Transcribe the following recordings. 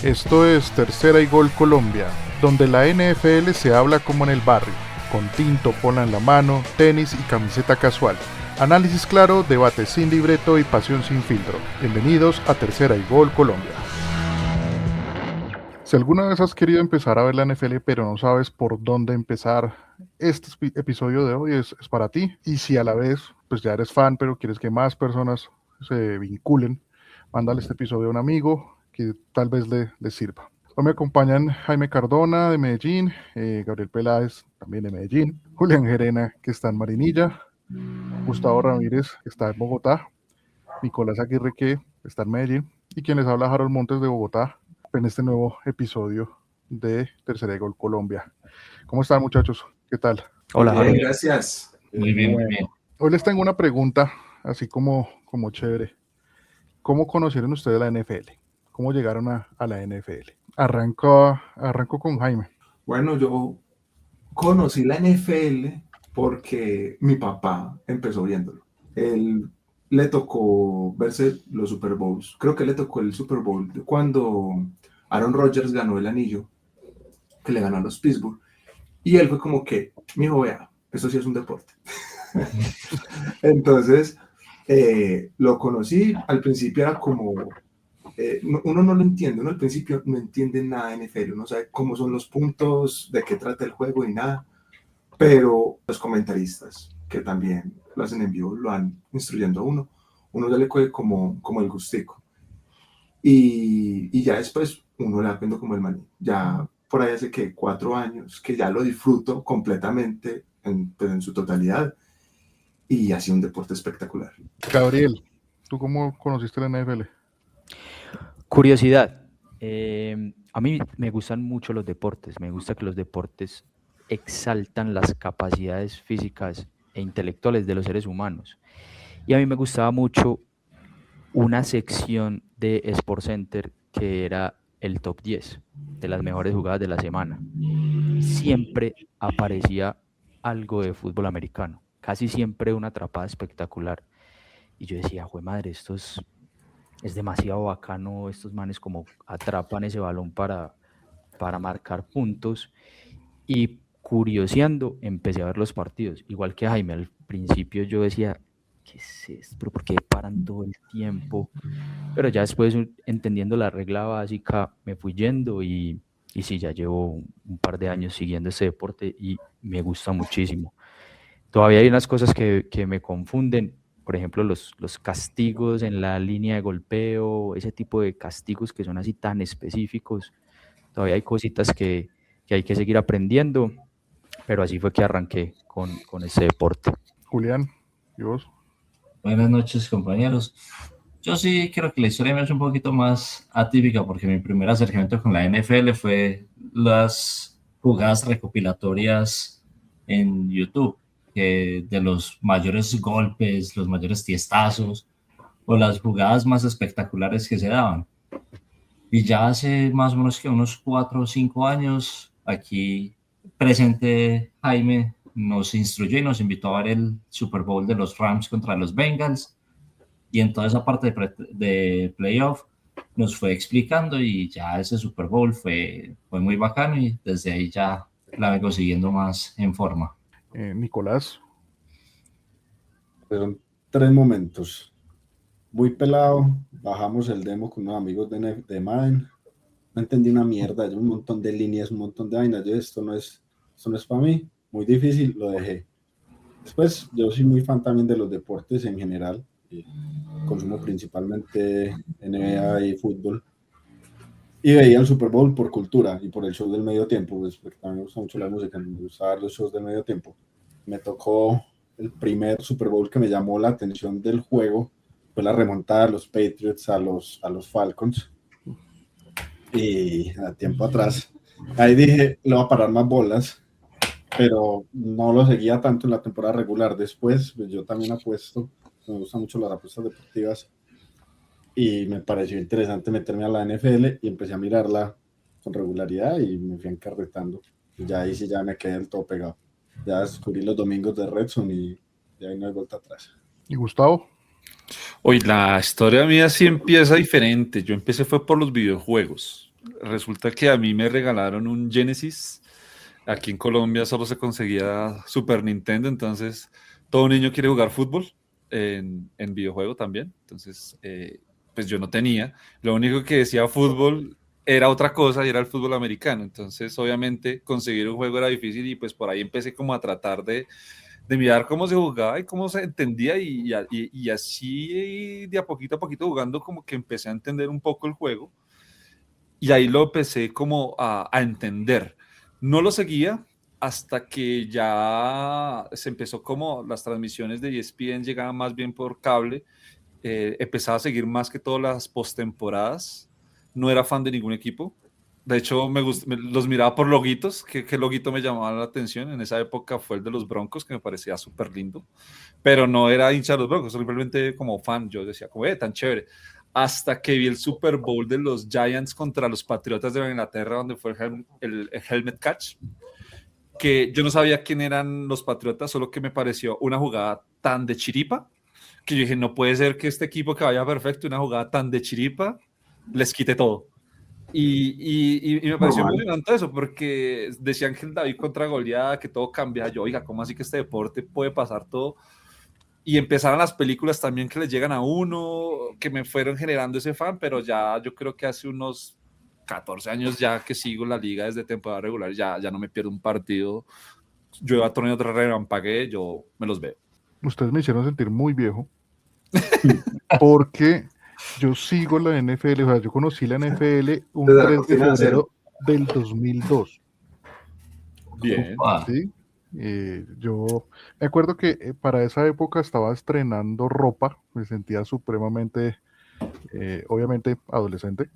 Esto es Tercera y Gol Colombia, donde la NFL se habla como en el barrio, con tinto, pola en la mano, tenis y camiseta casual. Análisis claro, debate sin libreto y pasión sin filtro. Bienvenidos a Tercera y Gol Colombia. Si alguna vez has querido empezar a ver la NFL pero no sabes por dónde empezar, este episodio de hoy es para ti. Y si a la vez pues ya eres fan pero quieres que más personas se vinculen, mándale este episodio a un amigo que tal vez le sirva. Hoy me acompañan Jaime Cardona de Medellín, Gabriel Peláez también de Medellín, Julián Gerena que está en Marinilla, Gustavo Ramírez que está en Bogotá, Nicolás Aguirre que está en Medellín y quien les habla Harold Montes de Bogotá en este nuevo episodio de Tercera y Gol Colombia. ¿Cómo están, muchachos? ¿Qué tal? Hola, Bien, Harold. gracias. Muy bien, muy bien. Hoy les tengo una pregunta, así como chévere. ¿Cómo conocieron ustedes la NFL? ¿Cómo llegaron a la NFL? Arranco con Jaime. Bueno, yo conocí la NFL porque mi papá empezó viéndolo. Él le tocó verse los Super Bowls. Creo que le tocó el Super Bowl de cuando Aaron Rodgers ganó el anillo, que le ganó a los Pittsburgh. Y él fue como que, mijo, vea, eso sí es un deporte. Entonces, lo conocí. Al principio era como... uno no lo entiende, uno al principio no entiende nada de NFL, uno sabe cómo son los puntos, de qué trata el juego y nada, pero los comentaristas que también lo hacen en vivo lo van instruyendo a uno ya le coge como el gustico. Y ya después uno le va viendo como el maní. Ya por ahí hace que 4 años que ya lo disfruto completamente pues en su totalidad y ha sido un deporte espectacular. Gabriel, ¿tú cómo conociste la NFL? Curiosidad. A mí me gustan mucho los deportes. Me gusta que los deportes exaltan las capacidades físicas e intelectuales de los seres humanos. Y a mí me gustaba mucho una sección de SportsCenter que era el top 10 de las mejores jugadas de la semana. Siempre aparecía algo de fútbol americano. Casi siempre una atrapada espectacular. Y yo decía, jue madre, esto es demasiado bacano, estos manes como atrapan ese balón para marcar puntos. Y curioseando, empecé a ver los partidos. Igual que Jaime, al principio yo decía, ¿qué es esto? ¿Pero por qué paran todo el tiempo? Pero ya después, entendiendo la regla básica, me fui yendo y sí, ya llevo un par de años siguiendo este deporte y me gusta muchísimo. Todavía hay unas cosas que me confunden, por ejemplo, los castigos en la línea de golpeo, ese tipo de castigos que son así tan específicos. Todavía hay cositas que hay que seguir aprendiendo, pero así fue que arranqué con ese deporte. Julián, ¿y vos? Buenas noches, compañeros. Yo sí creo que la historia mía es un poquito más atípica porque mi primer acercamiento con la NFL fue las jugadas recopilatorias en YouTube, de los mayores golpes, los mayores tiestazos o las jugadas más espectaculares que se daban. Y ya hace más o menos que unos 4 o 5 años, aquí presente Jaime nos instruyó y nos invitó a ver el Super Bowl de los Rams contra los Bengals. Y en toda esa parte de playoff nos fue explicando y ya ese Super Bowl fue muy bacano y desde ahí ya la vengo siguiendo más en forma. Nicolás. Fueron 3 momentos. Muy pelado, bajamos el demo con unos amigos de Madden. No entendí una mierda, hay un montón de líneas, un montón de vainas. Yo, esto no es para mí, muy difícil, lo dejé. Después, yo soy muy fan también de los deportes en general. Consumo principalmente NBA y fútbol. Y veía el Super Bowl por cultura y por el show del medio tiempo, pues, porque también me gusta mucho la música, me gusta ver los shows del medio tiempo. Me tocó el primer Super Bowl que me llamó la atención del juego, fue la remontada de los Patriots a los Falcons. Y a tiempo atrás, ahí dije, le voy a parar más bolas, pero no lo seguía tanto en la temporada regular. Después, pues yo también apuesto, me gustan mucho las apuestas deportivas y me pareció interesante meterme a la NFL y empecé a mirarla con regularidad y me fui encarretando. Y ya ahí sí ya me quedé del todo pegado. Ya descubrí los domingos de Red Zone y de ahí no hay vuelta atrás. ¿Y Gustavo? Hoy la historia mía sí empieza diferente. Yo empecé fue por los videojuegos. Resulta que a mí me regalaron un Genesis. Aquí en Colombia solo se conseguía Super Nintendo, entonces todo niño quiere jugar fútbol en videojuego también. Entonces, pues yo no tenía. Lo único que decía fútbol era otra cosa y era el fútbol americano. Entonces, obviamente, conseguir un juego era difícil y pues por ahí empecé como a tratar de mirar cómo se jugaba y cómo se entendía y así de a poquito jugando como que empecé a entender un poco el juego y ahí lo empecé como a entender. No lo seguía hasta que ya se empezó como las transmisiones de ESPN llegaban más bien por cable, empezaba a seguir más que todas las postemporadas, no era fan de ningún equipo. De hecho, los miraba por loguitos, que loguito me llamaba la atención. En esa época fue el de los Broncos, que me parecía súper lindo, pero no era hincha de los Broncos, simplemente como fan. Yo decía, como, tan chévere. Hasta que vi el Super Bowl de los Giants contra los Patriotas de Inglaterra, donde fue el helmet catch, que yo no sabía quién eran los Patriotas, solo que me pareció una jugada tan de chiripa, que yo dije, no puede ser que este equipo que vaya perfecto, una jugada tan de chiripa, les quite todo. Y me pareció muy emocionante eso, porque decían que el David contra Goliat, que todo cambia. Yo, oiga, ¿cómo así que este deporte puede pasar todo? Y empezaron las películas también que les llegan a uno, que me fueron generando ese fan, pero ya yo creo que hace unos 14 años ya que sigo la liga desde temporada regular, ya no me pierdo un partido. Yo a torneo otra regampagué, yo me los veo. Ustedes me hicieron sentir muy viejo, porque yo sigo la NFL, o sea, yo conocí la NFL un 3 de febrero del 2002. Bien. ¿Sí? Yo me acuerdo que para esa época estaba estrenando ropa, me sentía supremamente, obviamente, adolescente.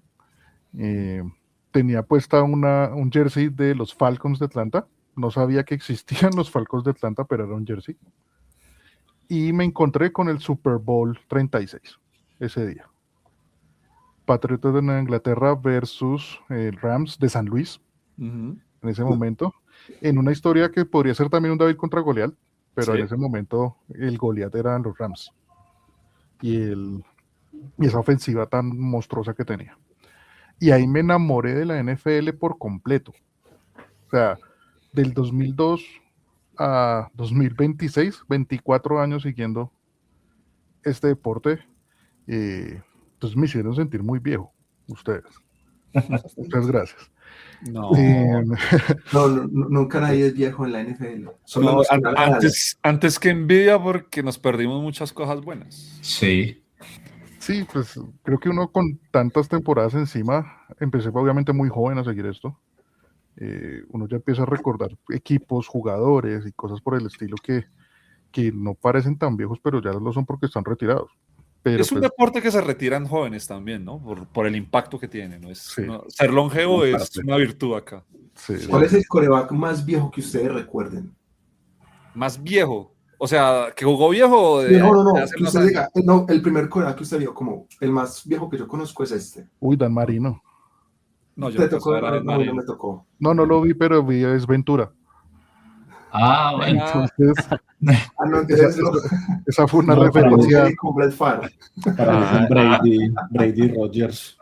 Tenía puesta un jersey de los Falcons de Atlanta. No sabía que existían los Falcons de Atlanta, pero era un jersey. Y me encontré con el Super Bowl 36 ese día. Patriotas de Nueva Inglaterra versus Rams de San Luis, en ese momento, en una historia que podría ser también un David contra Goliat, pero en ese momento el Goliat eran los Rams y esa ofensiva tan monstruosa que tenía. Y ahí me enamoré de la NFL por completo. O sea, del 2002 a 2026, 24 años siguiendo este deporte, pues me hicieron sentir muy viejo, ustedes. Muchas gracias. No. Nunca nadie es viejo en la NFL. No, antes que envidia, porque nos perdimos muchas cosas buenas. Sí. Sí, pues creo que uno con tantas temporadas encima, empecé obviamente muy joven a seguir esto. Uno ya empieza a recordar equipos, jugadores y cosas por el estilo que no parecen tan viejos, pero ya lo son porque están retirados. Pero es un deporte que se retiran jóvenes también, ¿no? Por el impacto que tiene, ¿no? Ser longevo es una virtud acá. Sí. ¿Cuál es el quarterback más viejo que ustedes recuerden? ¿Más viejo? O sea, ¿que jugó viejo? Que usted diga, no, el primer quarterback que usted vio, como el más viejo que yo conozco es este. Uy, Dan Marino. No, yo no me tocó. No lo vi, pero vi es Ventura. Ah, bueno. Entonces, esa fue una referencia. Para Brady Rogers.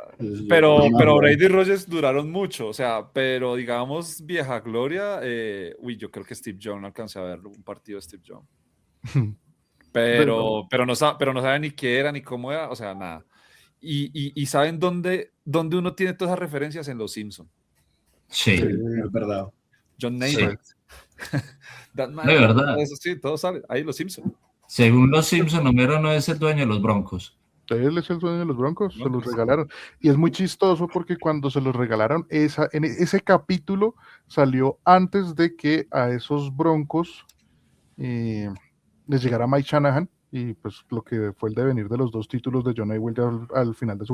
Pero Brady Rogers duraron mucho, o sea, pero digamos vieja gloria, yo creo que Steve Young, alcancé a ver un partido de Steve Young. pero no sabe ni qué era ni cómo era, o sea, nada. Y ¿saben dónde uno tiene todas esas referencias? En Los Simpsons. Sí, es verdad. John Naismith. De verdad. Eso sí, todo sale. Ahí Los Simpsons. Según Los Simpsons, Homero no es el dueño de los Broncos. Él es el dueño de los Broncos, se los regalaron. Y es muy chistoso porque cuando se los regalaron, en ese capítulo salió antes de que a esos Broncos les llegara Mike Shanahan, y pues lo que fue el devenir de los dos títulos de John Elway al final de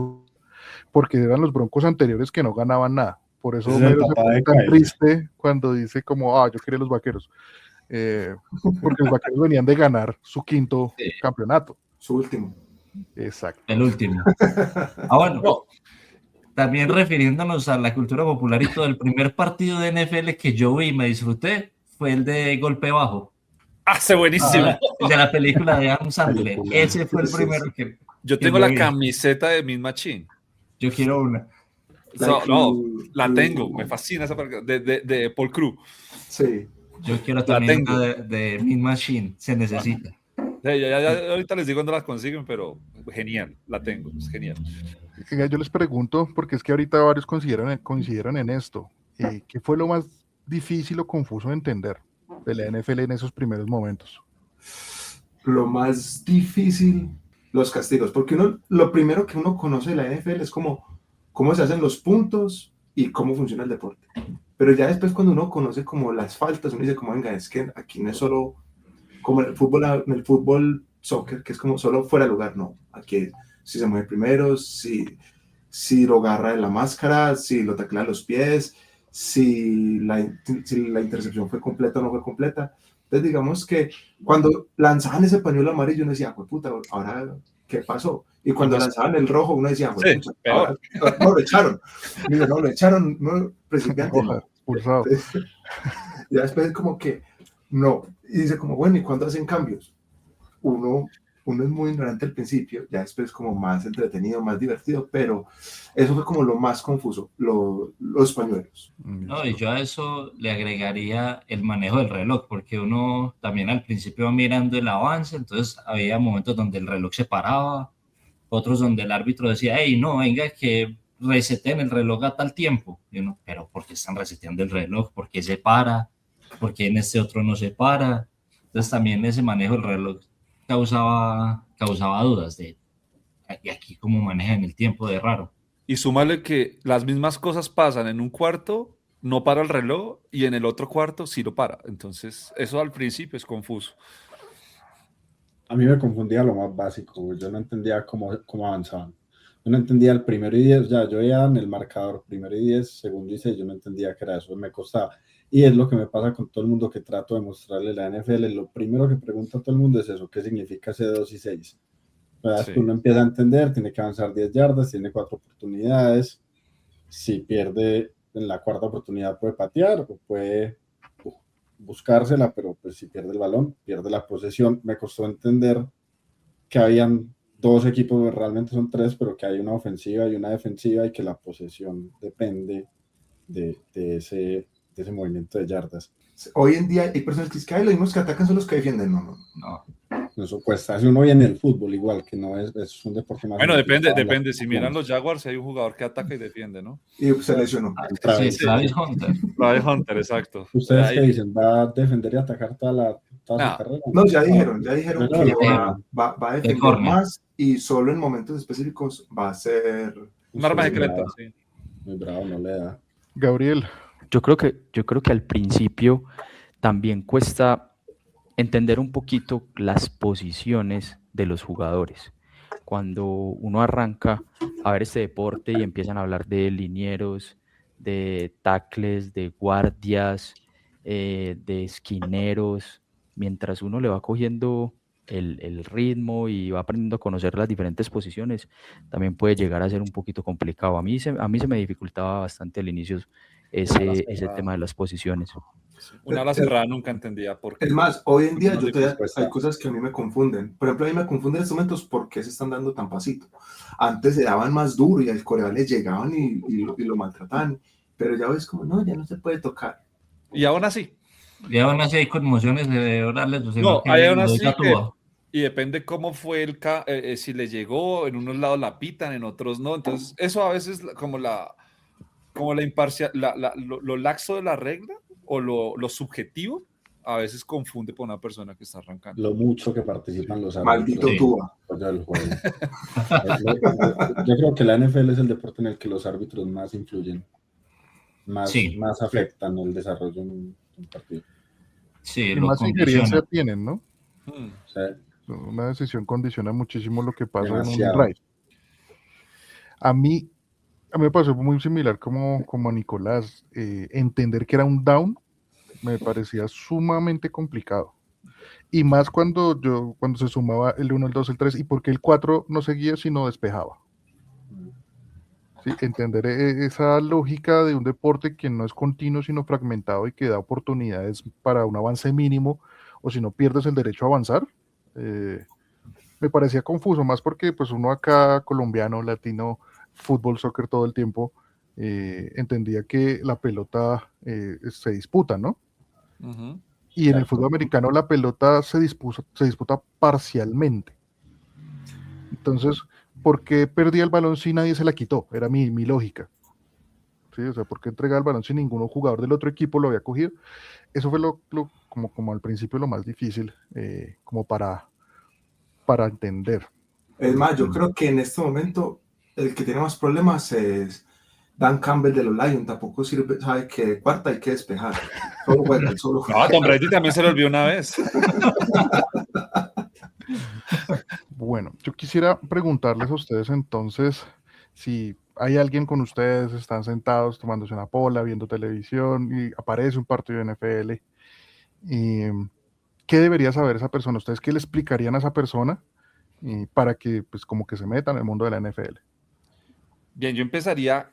porque eran los Broncos anteriores que no ganaban nada. Por eso Homero se pone tan triste cuando dice como, yo quería los Vaqueros. Porque los Vaqueros venían de ganar su quinto campeonato. Su último. Exacto. El último. Bueno, también refiriéndonos a la cultura popular y todo, el primer partido de NFL que yo vi y me disfruté fue el de Golpe Bajo. ¡Hace buenísimo! El de la película de Adam Sandler. Ese fue el primero que... Yo tengo la camiseta de Mean Machine. Yo quiero una. No, la tengo, me fascina esa película de Paul Crew. Sí. Yo quiero La también tengo. una de Mean Machine, se necesita. Ya, ahorita les digo dónde las consiguen, pero genial, la tengo, es genial. Venga, yo les pregunto, porque es que ahorita varios coincidieron en esto, ¿qué fue lo más difícil o confuso de entender de la NFL en esos primeros momentos? Lo más difícil, los castigos, porque lo primero que uno conoce de la NFL es cómo se hacen los puntos y cómo funciona el deporte. Pero ya después cuando uno conoce como las faltas, uno dice como, venga, es que aquí no es solo como en el fútbol soccer, que es como solo fuera de lugar, no. Aquí si se mueve primero, si lo agarra de la máscara, si lo taclea a los pies, si la intercepción fue completa o no fue completa. Entonces digamos que cuando lanzaban ese pañuelo amarillo uno decía, puta, ahora ¿qué pasó? Y cuando lanzaban el rojo uno decía, sí, pucha, peor. ahora no lo echaron. Digo, no, lo echaron, no, principiante, no. Expulsado. Ya después como que no, y dice como, bueno, ¿y cuándo hacen cambios? Uno es muy ignorante al principio, ya después como más entretenido, más divertido, pero eso fue como lo más confuso, los pañuelos. No, y yo a eso le agregaría el manejo del reloj, porque uno también al principio va mirando el avance, entonces había momentos donde el reloj se paraba, otros donde el árbitro decía, hey, no, venga, que reseten el reloj a tal tiempo. Y uno, pero ¿por qué están reseteando el reloj? ¿Por qué se para? ¿Por qué en este otro no se para? Entonces también ese manejo del reloj causaba dudas de, ¿y aquí cómo manejan el tiempo de raro? Y súmale que las mismas cosas pasan en un cuarto, no para el reloj, y en el otro cuarto sí lo para. Entonces, eso al principio es confuso. A mí me confundía lo más básico, yo no entendía cómo avanzaban. Yo no entendía el primero y 10, ya yo veía en el marcador primero y 10, segundo y 6, yo no entendía qué era eso, me costaba. Y es lo que me pasa con todo el mundo que trato de mostrarle la NFL. Lo primero que pregunta todo el mundo es eso, ¿qué significa ese 2 y 6? Sí. Uno empieza a entender, tiene que avanzar 10 yardas, tiene 4 oportunidades. Si pierde en la cuarta oportunidad puede patear o puede buscársela, pero pues si pierde el balón, pierde la posesión. Me costó entender que habían dos equipos, realmente son tres, pero que hay una ofensiva y una defensiva y que la posesión depende de ese movimiento de yardas. Hoy en día hay personas que dicen que los mismos que atacan son los que defienden. No. Eso cuesta. Hace uno viene en el fútbol igual, que no es un deporte más... Bueno, depende. Si miran los Jaguars, hay un jugador que ataca y defiende, ¿no? Y se lesionó. Sí, Travis Hunter. Travis Hunter, exacto. ¿Ustedes qué dicen? ¿Va a defender y atacar toda su carrera? No, ya dijeron que va a defender más y solo en momentos específicos va a ser... Un arma secreta, sí. Muy bravo, no le da. Gabriel. Yo creo que al principio también cuesta entender un poquito las posiciones de los jugadores. Cuando uno arranca a ver este deporte y empiezan a hablar de linieros, de tackles, de guardias, de esquineros, mientras uno le va cogiendo el ritmo y va aprendiendo a conocer las diferentes posiciones, también puede llegar a ser un poquito complicado. A mí se me dificultaba bastante al inicio ese tema de las posiciones. Una ala cerrada nunca entendía por qué. Es más, hoy en día hay cosas que a mí me confunden. Por ejemplo, a mí me confunden en estos momentos por qué se están dando tan pasito. Antes se daban más duro y al coreano les llegaban y lo maltrataban. Pero ya ves como, no, ya no se puede tocar. Y aún así. Hay conmociones cerebrales. No, hay aún así y depende cómo fue si le llegó, en unos lados la pitan, en otros no. Entonces, eso a veces como la imparcial, lo laxo de la regla o lo subjetivo, a veces confunde por una persona que está arrancando. Lo mucho que participan los árbitros. Maldito Tua. Yo creo que la NFL es el deporte en el que los árbitros más influyen, más afectan el desarrollo en un partido. Sí, más injerencia tienen, ¿no? O sea, una decisión condiciona muchísimo lo que pasa en un drive. A mí me pasó muy similar como a Nicolás. Entender que era un down me parecía sumamente complicado. Y más cuando se sumaba el 1, el 2, el 3, y porque el 4 no seguía sino despejaba. ¿Sí? Entender esa lógica de un deporte que no es continuo sino fragmentado y que da oportunidades para un avance mínimo, o si no pierdes el derecho a avanzar, me parecía confuso, más porque pues uno acá, colombiano, latino, fútbol, soccer todo el tiempo, entendía que la pelota se disputa, ¿no? Ujú. Y en el fútbol americano la pelota se disputa parcialmente. Entonces, ¿por qué perdía el balón si nadie se la quitó? Era mi lógica. ¿Sí? O sea, ¿por qué entregaba el balón si ningún jugador del otro equipo lo había cogido? Eso fue como al principio lo más difícil, como para entender. Es más, yo creo que en este momento el que tiene más problemas es Dan Campbell de los Lions. Tampoco sirve, sabe que de cuarta hay que despejar. Solo juega, solo No, juega. a Tom Brady también se lo olvidó una vez. Bueno, yo quisiera preguntarles a ustedes entonces si hay alguien con ustedes, están sentados tomándose una pola, viendo televisión y aparece un partido de NFL. Y, ¿qué debería saber esa persona? ¿Ustedes qué le explicarían a esa persona para que pues como que se meta en el mundo de la NFL? Bien, yo empezaría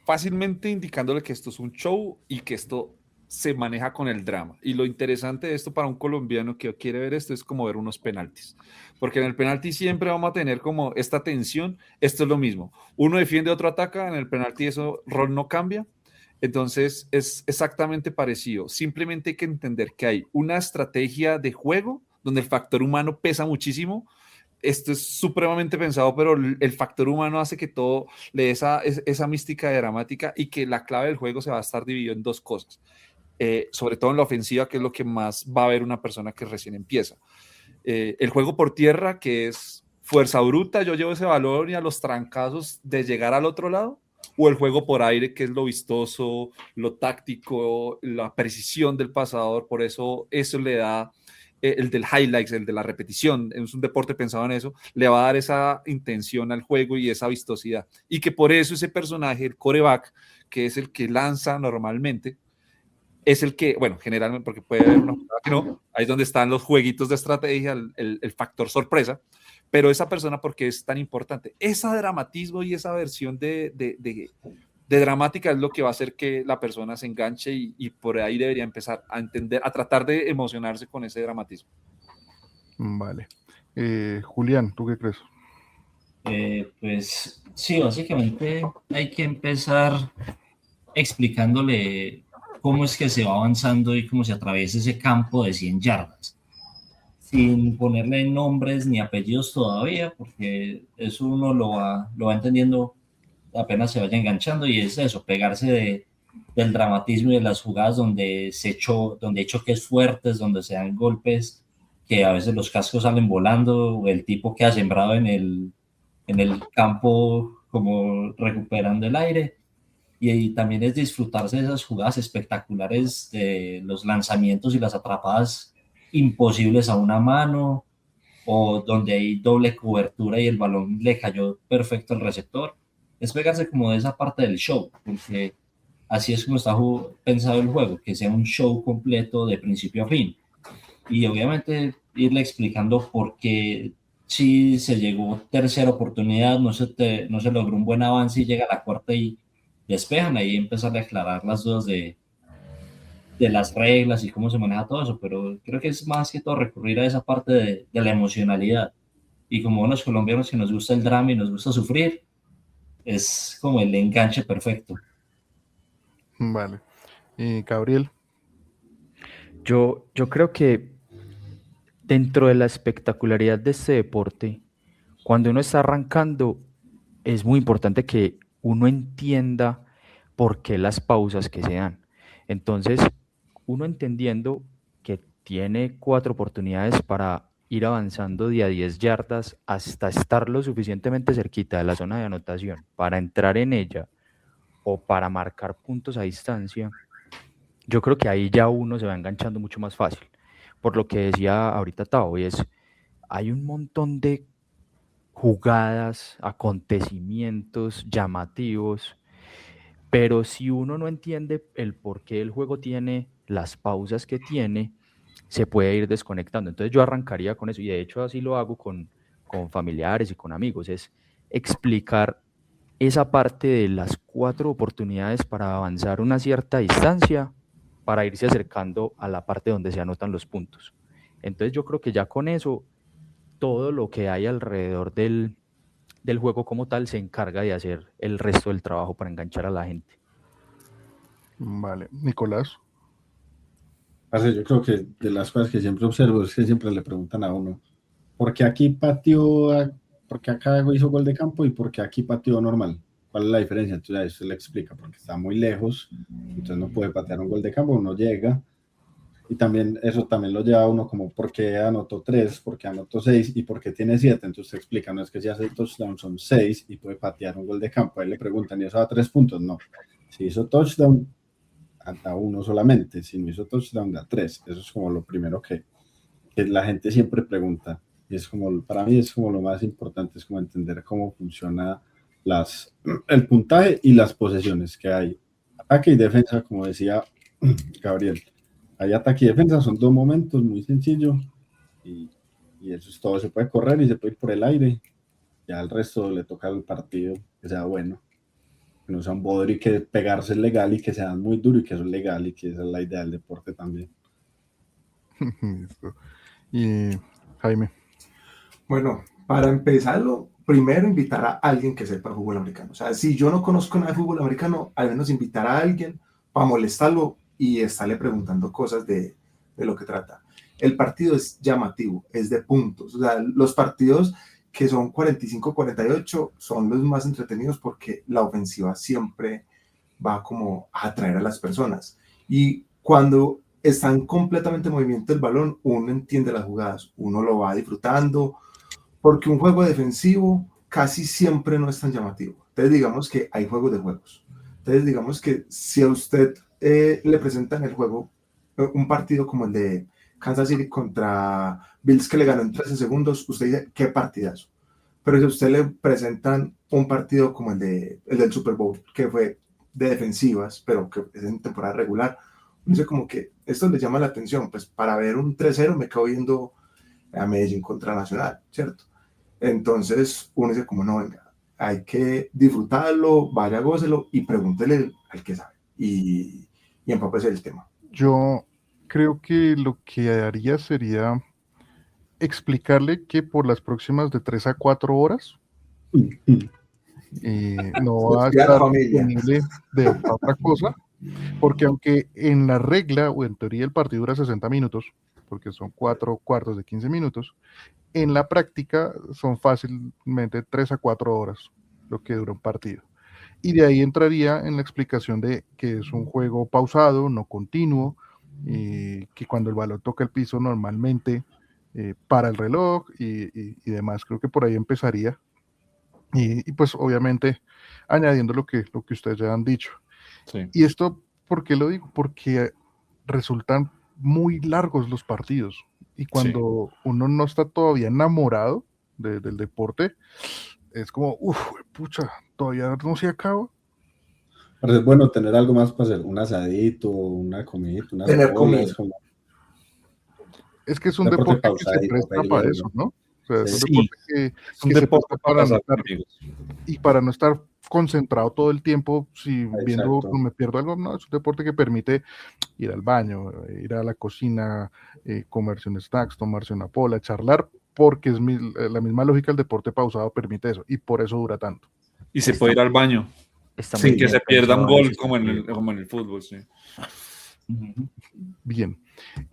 fácilmente indicándole que esto es un show y que esto se maneja con el drama. Y lo interesante de esto para un colombiano que quiere ver esto es como ver unos penaltis. Porque en el penalti siempre vamos a tener como esta tensión. Esto es lo mismo. Uno defiende, otro ataca. En el penalti eso rol no cambia. Entonces es exactamente parecido. Simplemente hay que entender que hay una estrategia de juego donde el factor humano pesa muchísimo. Esto es supremamente pensado, pero el factor humano hace que todo le dé esa mística dramática y que la clave del juego se va a estar dividido en dos cosas. Sobre todo en la ofensiva, que es lo que más va a ver una persona que recién empieza. El juego por tierra, que es fuerza bruta, yo llevo ese valor y a los trancazos de llegar al otro lado, o el juego por aire, que es lo vistoso, lo táctico, la precisión del pasador, por eso le da el del highlights, el de la repetición, es un deporte pensado en eso, le va a dar esa intención al juego y esa vistosidad. Y que por eso ese personaje, el quarterback, que es el que lanza normalmente, es el que, bueno, generalmente, porque puede haber una jugada que no, ahí es donde están los jueguitos de estrategia, el factor sorpresa, pero esa persona, ¿por qué es tan importante? Ese dramatismo y esa versión de dramática es lo que va a hacer que la persona se enganche y por ahí debería empezar a entender, a tratar de emocionarse con ese dramatismo. Vale. Julián, ¿tú qué crees? Pues sí, básicamente hay que empezar explicándole cómo es que se va avanzando y cómo se atraviesa ese campo de 100 yardas, sin ponerle nombres ni apellidos todavía, porque eso uno lo va entendiendo apenas se vaya enganchando, y es eso, pegarse del dramatismo y de las jugadas donde hay choques fuertes, donde se dan golpes, que a veces los cascos salen volando, o el tipo que ha sembrado en el campo como recuperando el aire. Y también es disfrutarse de esas jugadas espectaculares, de los lanzamientos y las atrapadas imposibles a una mano, o donde hay doble cobertura y el balón le cayó perfecto al receptor. Es pegarse como de esa parte del show, porque así es como está pensado el juego, que sea un show completo de principio a fin. Y obviamente irle explicando por qué, si se llegó tercera oportunidad, no se logró un buen avance y llega a la cuarta y despejan, ahí empezar a aclarar las dudas de las reglas y cómo se maneja todo eso, pero creo que es más que todo recurrir a esa parte de la emocionalidad. Y como buenos colombianos que nos gusta el drama y nos gusta sufrir, es como el enganche perfecto. Vale. Gabriel. Yo creo que dentro de la espectacularidad de este deporte, cuando uno está arrancando, es muy importante que uno entienda por qué las pausas que se dan. Entonces, uno entendiendo que tiene 4 oportunidades para ir avanzando de a 10 yardas hasta estar lo suficientemente cerquita de la zona de anotación para entrar en ella o para marcar puntos a distancia, yo creo que ahí ya uno se va enganchando mucho más fácil. Por lo que decía ahorita Tao, hay un montón de jugadas, acontecimientos llamativos, pero si uno no entiende el por qué el juego tiene las pausas que tiene, se puede ir desconectando. Entonces yo arrancaría con eso, y de hecho así lo hago con familiares y con amigos, es explicar esa parte de las 4 oportunidades para avanzar una cierta distancia, para irse acercando a la parte donde se anotan los puntos. Entonces yo creo que ya con eso, todo lo que hay alrededor del juego como tal se encarga de hacer el resto del trabajo para enganchar a la gente. Vale, Nicolás. Parce, yo creo que de las cosas que siempre observo es que siempre le preguntan a uno, ¿por qué aquí pateó, por qué acá hizo gol de campo y por qué aquí pateó normal? ¿Cuál es la diferencia? Entonces ahí usted le explica, porque está muy lejos, entonces no puede patear un gol de campo, uno llega, y también eso también lo lleva a uno como, ¿por qué anotó 3? ¿Por qué anotó 6? ¿Y por qué tiene 7? Entonces usted explica, no es que si hace touchdown son 6 y puede patear un gol de campo. Ahí le preguntan, ¿y eso da 3 puntos? No. Si hizo touchdown, da 1 solamente. Si no hizo touchdown, da 3. Eso es como lo primero que la gente siempre pregunta. Y es como, para mí es como lo más importante, es como entender cómo funciona el puntaje y las posesiones que hay. Ataque y defensa, como decía Gabriel. Hay ataque y defensa, son 2 momentos muy sencillos y eso es todo. Se puede correr y se puede ir por el aire. Ya el resto le toca al partido que sea bueno. Que no sea un bodrio y que pegarse es legal y que sean muy duro y que eso es legal y que esa es la idea del deporte también. Listo. Y Jaime. Bueno, para empezarlo, primero invitar a alguien que sepa fútbol americano. O sea, si yo no conozco nada de fútbol americano, al menos invitar a alguien para molestarlo y estarle preguntando cosas de lo que trata. El partido es llamativo, es de puntos. O sea, los partidos que son 45-48 son los más entretenidos porque la ofensiva siempre va como a atraer a las personas. Y cuando están completamente en movimiento el balón, uno entiende las jugadas, uno lo va disfrutando, porque un juego defensivo casi siempre no es tan llamativo. Entonces digamos que hay juegos de juegos. Entonces digamos que si a usted le presentan el juego, un partido como el de Kansas City contra Bills que le ganó en 13 segundos, usted dice, qué partidazo. Pero si a usted le presentan un partido como el del Super Bowl, que fue de defensivas, pero que es en temporada regular, uno dice como que esto le llama la atención, pues para ver un 3-0 me quedo viendo a Medellín contra Nacional, ¿cierto? Entonces uno dice como no, venga, hay que disfrutarlo, vaya, gócelo y pregúntele al que sabe y empápese el tema. Yo creo que lo que haría sería explicarle que por las próximas de 3 a 4 horas no va a estar disponible de otra cosa, porque aunque en la regla o en teoría el partido dura 60 minutos, porque son 4 cuartos de 15 minutos, en la práctica son fácilmente 3 a 4 horas lo que dura un partido. Y de ahí entraría en la explicación de que es un juego pausado, no continuo, que cuando el balón toca el piso normalmente para el reloj y demás. Creo que por ahí empezaría. Y pues obviamente añadiendo lo que ustedes ya han dicho. Sí. Y esto, ¿por qué lo digo? Porque resultan muy largos los partidos. Y cuando uno no está todavía enamorado del deporte, es como, pucha, todavía no se acaba. Pero es bueno tener algo más para hacer, un asadito, una comidita, unas tener comidas. Es que es un deporte que se presta para eso, ¿no? O sea, es un deporte que se presta para no estar, y para no estar concentrado todo el tiempo, si viendo, me pierdo algo, no, es un deporte que permite ir al baño, ir a la cocina, comerse un snacks, tomarse una pola, charlar, porque es la misma lógica del deporte pausado permite eso, y por eso dura tanto. Y se puede ir al baño sin que se pierda un gol como en el fútbol, sí. Bien.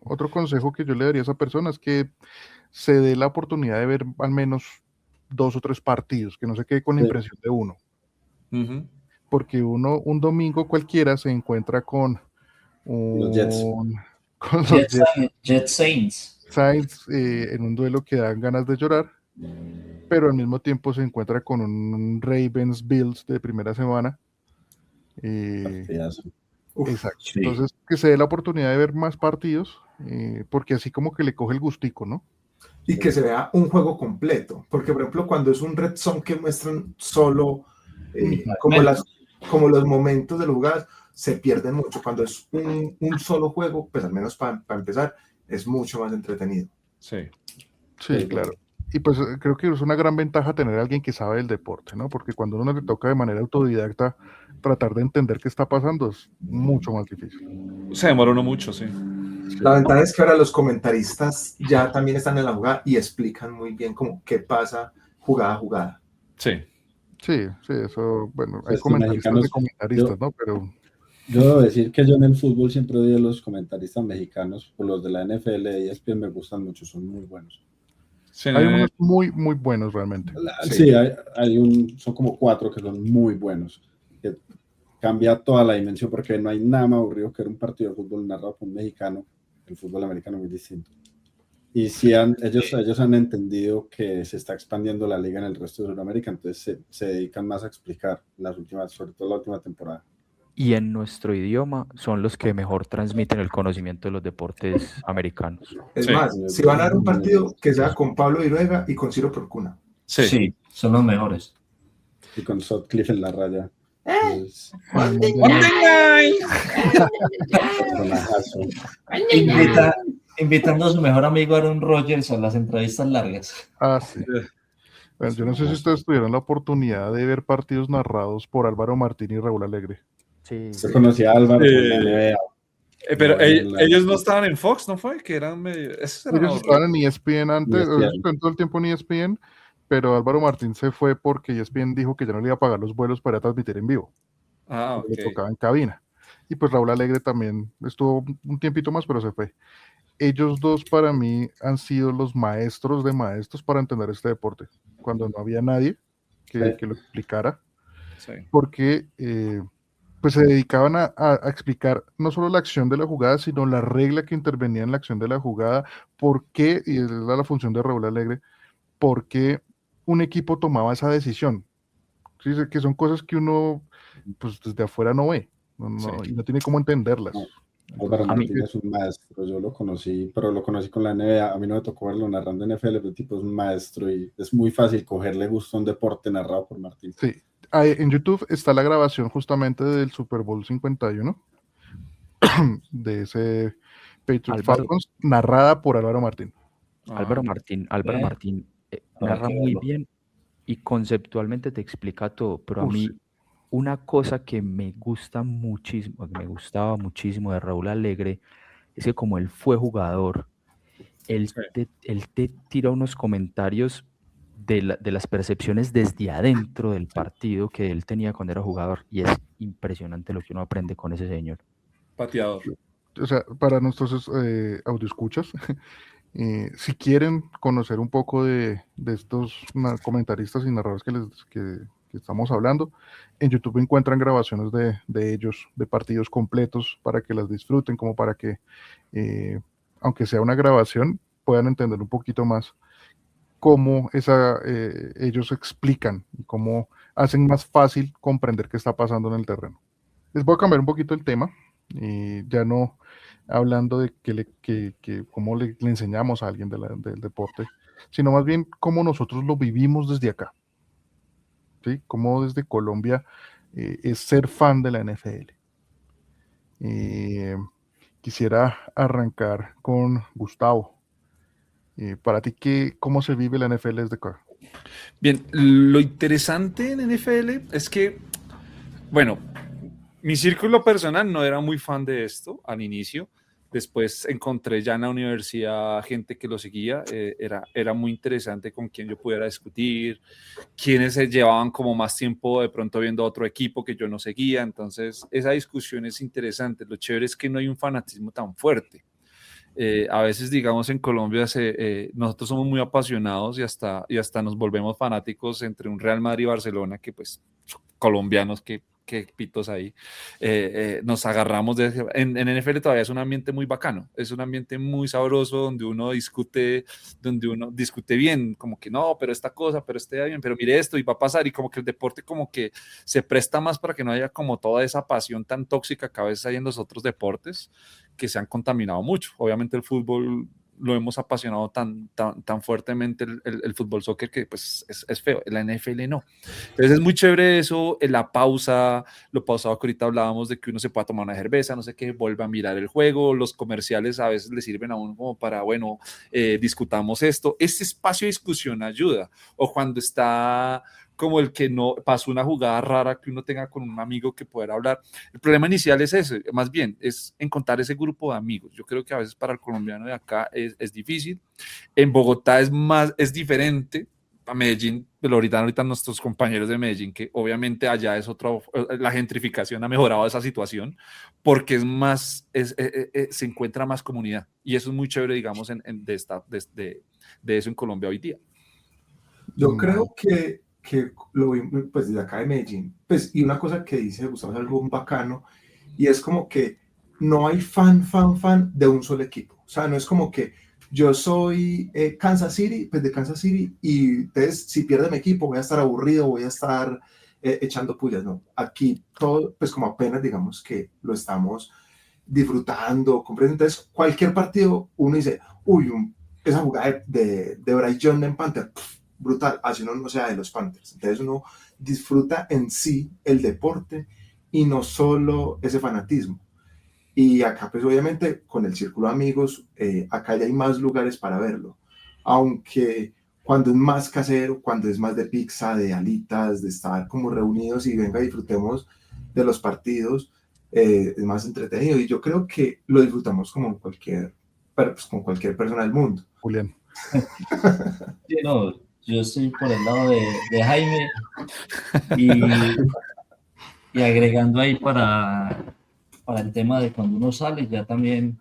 Otro consejo que yo le daría a esa persona es que se dé la oportunidad de ver al menos 2 o 3 partidos, que no se quede con la impresión de uno. Porque uno un domingo cualquiera se encuentra con los Jets. Con los Jets Saints. Saints en un duelo que dan ganas de llorar, pero al mismo tiempo se encuentra con un Ravens Bills de primera semana. Exacto. Sí. Entonces, que se dé la oportunidad de ver más partidos, porque así como que le coge el gustico, ¿no? Y que se vea un juego completo, porque por ejemplo cuando es un red zone que muestran solo como los momentos de los jugadas, se pierden mucho. Cuando es un solo juego, pues al menos para empezar, es mucho más entretenido. Sí, claro. Y pues creo que es una gran ventaja tener a alguien que sabe del deporte, ¿no? Porque cuando uno le toca de manera autodidacta tratar de entender qué está pasando es mucho más difícil. Se demora uno mucho, sí. La ventaja es que ahora los comentaristas ya también están en la jugada y explican muy bien cómo qué pasa jugada a jugada. Sí. Sí, sí, eso, bueno, hay Pues, comentaristas de mexicanos, comentaristas, ¿no? Pero yo debo decir que yo en el fútbol siempre odio a los comentaristas mexicanos, por los de la NFL y ESPN me gustan mucho, son muy buenos. Sí, hay unos muy, muy buenos realmente. Sí, son como 4 que son muy buenos, que cambia toda la dimensión porque no hay nada más aburrido que ver un partido de fútbol narrado por un mexicano, el fútbol americano es muy distinto. Y sí ellos han entendido que se está expandiendo la liga en el resto de Sudamérica, entonces se dedican más a explicar sobre todo la última temporada. Y en nuestro idioma son los que mejor transmiten el conocimiento de los deportes americanos. Es Sí. más, si van a dar un partido, que sea con Pablo Viruega y con Ciro Porcuna. sí. Sí, son los mejores. Y con Sutcliffe en la raya. Pues, personajazo. Invitando a su mejor amigo Aaron Rodgers a las entrevistas largas. Ah, sí. Bueno, yo no sé si ustedes tuvieron la oportunidad de ver partidos narrados por Álvaro Martín y Raúl Alegre. Sí. Yo conocí a Álvaro por la NBA. Pero No, ellos no estaban en Fox, ¿no fue? Que eran medio... esos eran Ellos estaban en ESPN antes, ESPN. ellos estuvieron todo el tiempo en ESPN, pero Álvaro Martín se fue porque ESPN dijo que ya no le iba a pagar los vuelos para transmitir en vivo. Ah, Le ok. tocaba en cabina. Y pues Raúl Alegre también estuvo un tiempito más, pero se fue. Ellos dos para mí han sido los maestros de maestros para entender este deporte, cuando no había nadie que lo explicara, Sí. porque pues se dedicaban a explicar no solo la acción de la jugada, sino la regla que intervenía en la acción de la jugada, por qué, y es la función de Raúl Alegre, por qué un equipo tomaba esa decisión. ¿Sí? Que son cosas que uno pues desde afuera no ve, y no tiene cómo entenderlas. No. Álvaro A mí- Martín es un maestro, yo lo conocí, pero lo conocí con la NBA, a mí no me tocó verlo narrando NFL, pero el tipo es un maestro y es muy fácil cogerle gusto a un deporte narrado por Martín. Sí, en YouTube está la grabación justamente del Super Bowl 51, de ese Patriot Álvaro, Falcons, narrada por Álvaro Martín. Álvaro Martín narra que muy verlo. bien y conceptualmente te explica todo, pero a mí Sí. una cosa que me gusta muchísimo, que me gustaba muchísimo de Raúl Alegre, es que como él fue jugador, él te tira unos comentarios de las percepciones desde adentro del partido que él tenía cuando era jugador, y es impresionante lo que uno aprende con ese señor. Pateador. O sea, para nuestros audioescuchas, si quieren conocer un poco de estos comentaristas y narradores que estamos hablando, en YouTube encuentran grabaciones de ellos, de partidos completos, para que las disfruten, como para que, aunque sea una grabación, puedan entender un poquito más cómo ellos explican y cómo hacen más fácil comprender qué está pasando en el terreno. Les voy a cambiar un poquito el tema, y ya no hablando de cómo le enseñamos a alguien del deporte, sino más bien cómo nosotros lo vivimos desde acá, ¿sí? Cómo desde Colombia es ser fan de la NFL. Quisiera arrancar con Gustavo. Para ti, ¿cómo se vive la NFL desde acá? Bien, lo interesante en NFL es que, bueno, mi círculo personal no era muy fan de esto al inicio. Después encontré ya en la universidad gente que lo seguía. Era muy interesante con quien yo pudiera discutir, quienes se llevaban como más tiempo de pronto viendo otro equipo que yo no seguía. Entonces, esa discusión es interesante. Lo chévere es que no hay un fanatismo tan fuerte. A veces, digamos, en Colombia nosotros somos muy apasionados y hasta nos volvemos fanáticos entre un Real Madrid y Barcelona, que pues colombianos que pitos ahí, nos agarramos en NFL todavía es un ambiente muy bacano, es un ambiente muy sabroso donde uno discute bien, como que no, pero esta cosa, pero bien, pero mire esto y va a pasar, y como que el deporte como que se presta más para que no haya como toda esa pasión tan tóxica que a veces hay en los otros deportes que se han contaminado mucho. Obviamente el fútbol lo hemos apasionado tan fuertemente, el fútbol soccer, que pues es feo, la NFL no. Entonces es muy chévere eso, en la pausa, lo pausado que ahorita hablábamos de que uno se pueda tomar una cerveza, no sé qué, vuelve a mirar el juego, los comerciales a veces le sirven a uno como para, bueno, discutamos esto. Este espacio de discusión ayuda, o cuando está como el que no pasó una jugada rara que uno tenga con un amigo que pueda hablar. El problema inicial es ese, más bien, es encontrar ese grupo de amigos. Yo creo que a veces para el colombiano de acá es difícil. En Bogotá es diferente, a Medellín, pero ahorita nuestros compañeros de Medellín, que obviamente allá es la gentrificación ha mejorado esa situación, porque es más, se encuentra más comunidad, y eso es muy chévere, digamos, de eso en Colombia hoy día. Yo creo que lo vi pues desde acá de Medellín, pues, y una cosa que dice Gustavo es algo bacano, y es como que no hay fan de un solo equipo. O sea, no es como que yo soy Kansas City, pues de Kansas City, y entonces si pierde mi equipo voy a estar aburrido, voy a estar echando pullas. No, aquí todo, pues como apenas digamos que lo estamos disfrutando, ¿comprende? Entonces cualquier partido uno dice, uy, esa jugada de Bryce Young en Panther, brutal, así uno no sea de los Panthers. Entonces uno disfruta en sí el deporte y no solo ese fanatismo. Y acá, pues obviamente, con el círculo de amigos, acá ya hay más lugares para verlo. Aunque cuando es más casero, cuando es más de pizza, de alitas, de estar como reunidos y venga, disfrutemos de los partidos, es más entretenido. Y yo creo que lo disfrutamos como con cualquier persona del mundo. Julián. Sí, no, yo estoy por el lado de Jaime y agregando ahí para el tema de cuando uno sale, ya también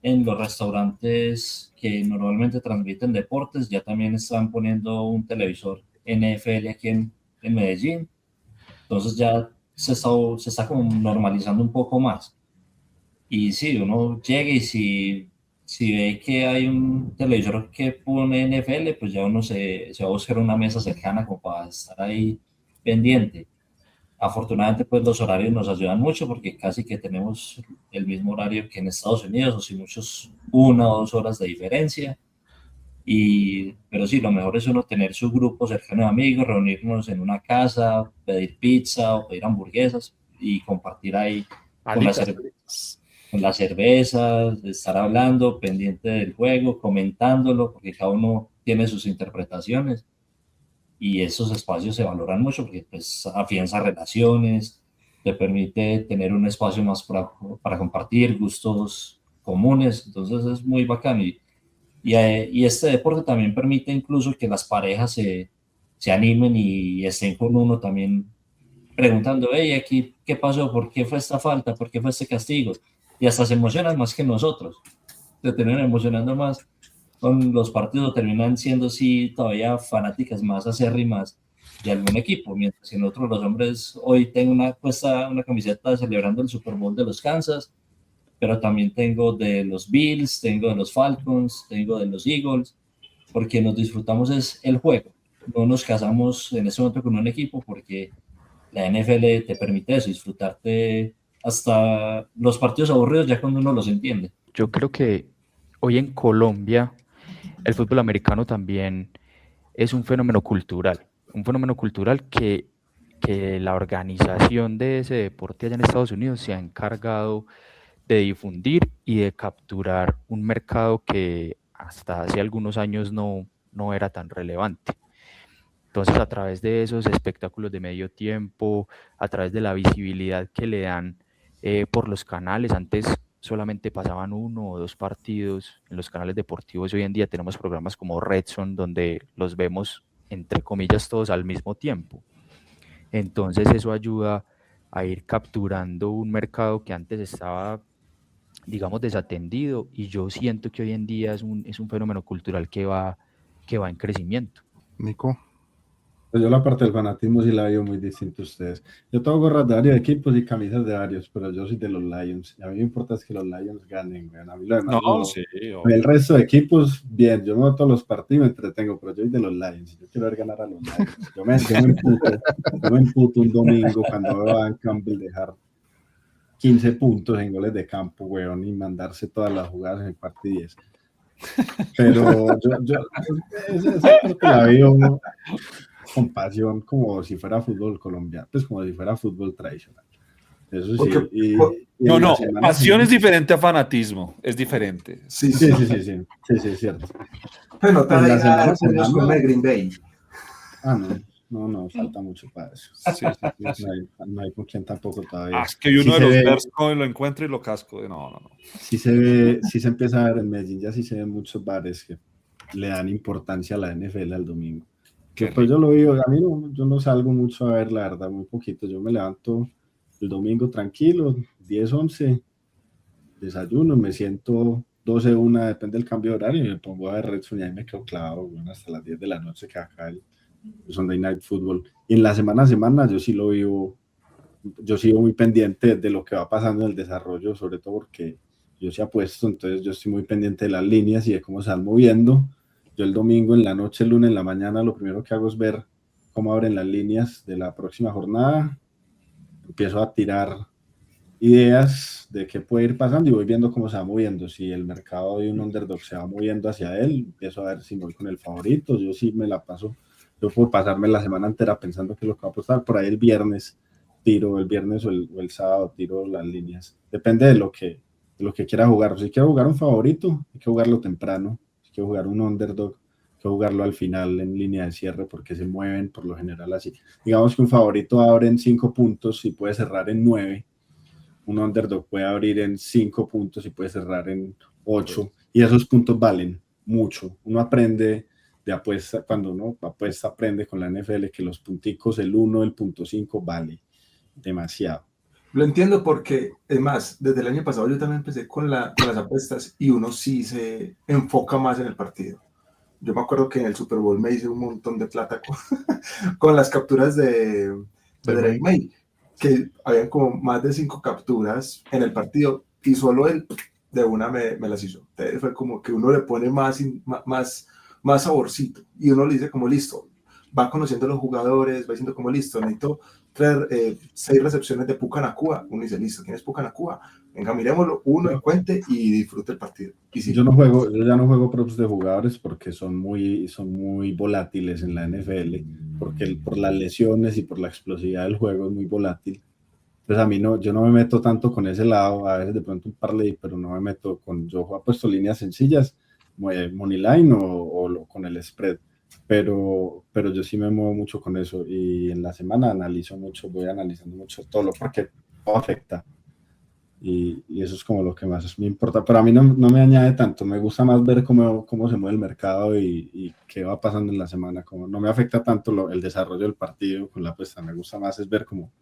en los restaurantes que normalmente transmiten deportes, ya también están poniendo un televisor NFL aquí en Medellín. Entonces ya se está como normalizando un poco más. Y sí, uno llega y si ve que hay un televisor que pone NFL, pues ya uno se va a buscar una mesa cercana como para estar ahí pendiente. Afortunadamente, pues los horarios nos ayudan mucho porque casi que tenemos el mismo horario que en Estados Unidos, o si muchos, 1 o 2 horas de diferencia. Pero sí, lo mejor es uno tener su grupo cercano de amigos, reunirnos en una casa, pedir pizza o pedir hamburguesas y compartir ahí con las cervezas, estar hablando, pendiente del juego, comentándolo, porque cada uno tiene sus interpretaciones. Y esos espacios se valoran mucho porque pues afianza relaciones, te permite tener un espacio más para compartir gustos comunes, entonces es muy bacano. Y este deporte también permite incluso que las parejas se animen y estén con uno también preguntando, hey, aquí, ¿qué pasó? ¿Por qué fue esta falta? ¿Por qué fue este castigo? Y hasta se emocionan más que nosotros, se terminan emocionando más con los partidos, terminan siendo sí todavía fanáticas más acérrimas de algún equipo, mientras que nosotros los hombres hoy tengo una camiseta celebrando el Super Bowl de los Kansas, pero también tengo de los Bills, tengo de los Falcons, tengo de los Eagles, porque nos disfrutamos es el juego, no nos casamos en ese momento con un equipo porque la NFL te permite eso, disfrutarte hasta los partidos aburridos ya cuando uno los entiende. Yo creo que hoy en Colombia el fútbol americano también es un fenómeno cultural que la organización de ese deporte allá en Estados Unidos se ha encargado de difundir y de capturar un mercado que hasta hace algunos años no era tan relevante. Entonces, a través de esos espectáculos de medio tiempo, a través de la visibilidad que le dan por los canales, antes solamente pasaban 1 o 2 partidos en los canales deportivos. Hoy en día tenemos programas como Red Zone, donde los vemos, entre comillas, todos al mismo tiempo. Entonces eso ayuda a ir capturando un mercado que antes estaba, digamos, desatendido, y yo siento que hoy en día es un fenómeno cultural que va en crecimiento. Nico. Pues yo la parte del fanatismo sí la veo muy distinta a ustedes. Yo tengo gorras de varios equipos y camisas de varios, pero yo soy de los Lions. Y a mí me importa es que los Lions ganen. A mí lo demás No, sí. El resto de equipos, bien, yo me veo todos los partidos y me entretengo, pero yo soy de los Lions. Yo quiero ver ganar a los Lions. Yo me emputo un domingo cuando veo a Dan Campbell dejar 15 puntos en goles de campo, weón, y mandarse todas las jugadas en el cuarto y 10. Pero esa parte la veo con pasión, como si fuera fútbol colombiano, pues como si fuera fútbol tradicional. Eso sí. No, pasión es diferente a fanatismo, es diferente. Sí, es cierto. Bueno, todavía con Green Bay. No, falta mucho para eso. Sí. No hay con quien tampoco todavía. Es que uno de los Bears lo encuentra y lo casco. No. Sí se empieza a ver en Medellín, ya sí se ven muchos bares que le dan importancia a la NFL al domingo. Qué Después rico. yo lo vivo, a mí no, yo no salgo mucho a ver, la verdad, muy poquito. Yo me levanto el domingo tranquilo, 10, 11, desayuno, me siento 12, 1, depende del cambio de horario, y me pongo a ver Red Zone y ahí me quedo clavado, bueno, hasta las 10 de la noche que acá el Sunday Night Football. Y en la semana a semana yo sí lo vivo, yo sigo muy pendiente de lo que va pasando en el desarrollo, sobre todo porque yo sí apuesto, entonces yo estoy muy pendiente de las líneas y de cómo se van moviendo. Yo el domingo en la noche, el lunes en la mañana, lo primero que hago es ver cómo abren las líneas de la próxima jornada. Empiezo a tirar ideas de qué puede ir pasando y voy viendo cómo se va moviendo. Si el mercado de un underdog se va moviendo hacia él, empiezo a ver si me voy con el favorito. Yo sí me la paso, yo puedo pasarme la semana entera pensando que es lo que va a apostar. Por ahí el viernes tiro, el viernes o el sábado tiro las líneas. Depende de lo que quiera jugar. Si quiero jugar un favorito, hay que jugarlo temprano. Si quiero jugar un underdog, hay que jugarlo al final en línea de cierre porque se mueven por lo general así. Digamos que un favorito abre en 5 puntos y puede cerrar en 9. Un underdog puede abrir en 5 puntos y puede cerrar en 8. Y esos puntos valen mucho. Uno aprende de apuesta, cuando uno apuesta, aprende con la NFL que los punticos, el 1, el punto 5 vale demasiado. Lo entiendo porque, es más, desde el año pasado yo también empecé con las apuestas y uno sí se enfoca más en el partido. Yo me acuerdo que en el Super Bowl me hice un montón de plata con las capturas de Drake May, que habían como más de 5 capturas en el partido y solo él de una me las hizo. Entonces fue como que uno le pone más saborcito y uno le dice como listo, va conociendo a los jugadores, va diciendo como listo, necesito traer 6 recepciones de Puka Nacua. Uno dice listo, ¿quién es Puka Nacua? Venga, miremoslo, uno y cuente y disfrute el partido. Y sí. Yo ya no juego props de jugadores porque son muy volátiles en la NFL, porque por las lesiones y por la explosividad del juego es muy volátil. Entonces a mí no, yo no me meto tanto con ese lado, a veces de pronto un parlay, pero no me meto yo he puesto líneas sencillas, money line o con el spread, pero yo sí me muevo mucho con eso y en la semana analizo mucho, voy analizando mucho todo porque todo afecta. Y eso es como lo que más me importa, pero a mí no me añade tanto, me gusta más ver cómo se mueve el mercado y qué va pasando en la semana, como no me afecta tanto el desarrollo del partido con la apuesta, me gusta más es ver cómo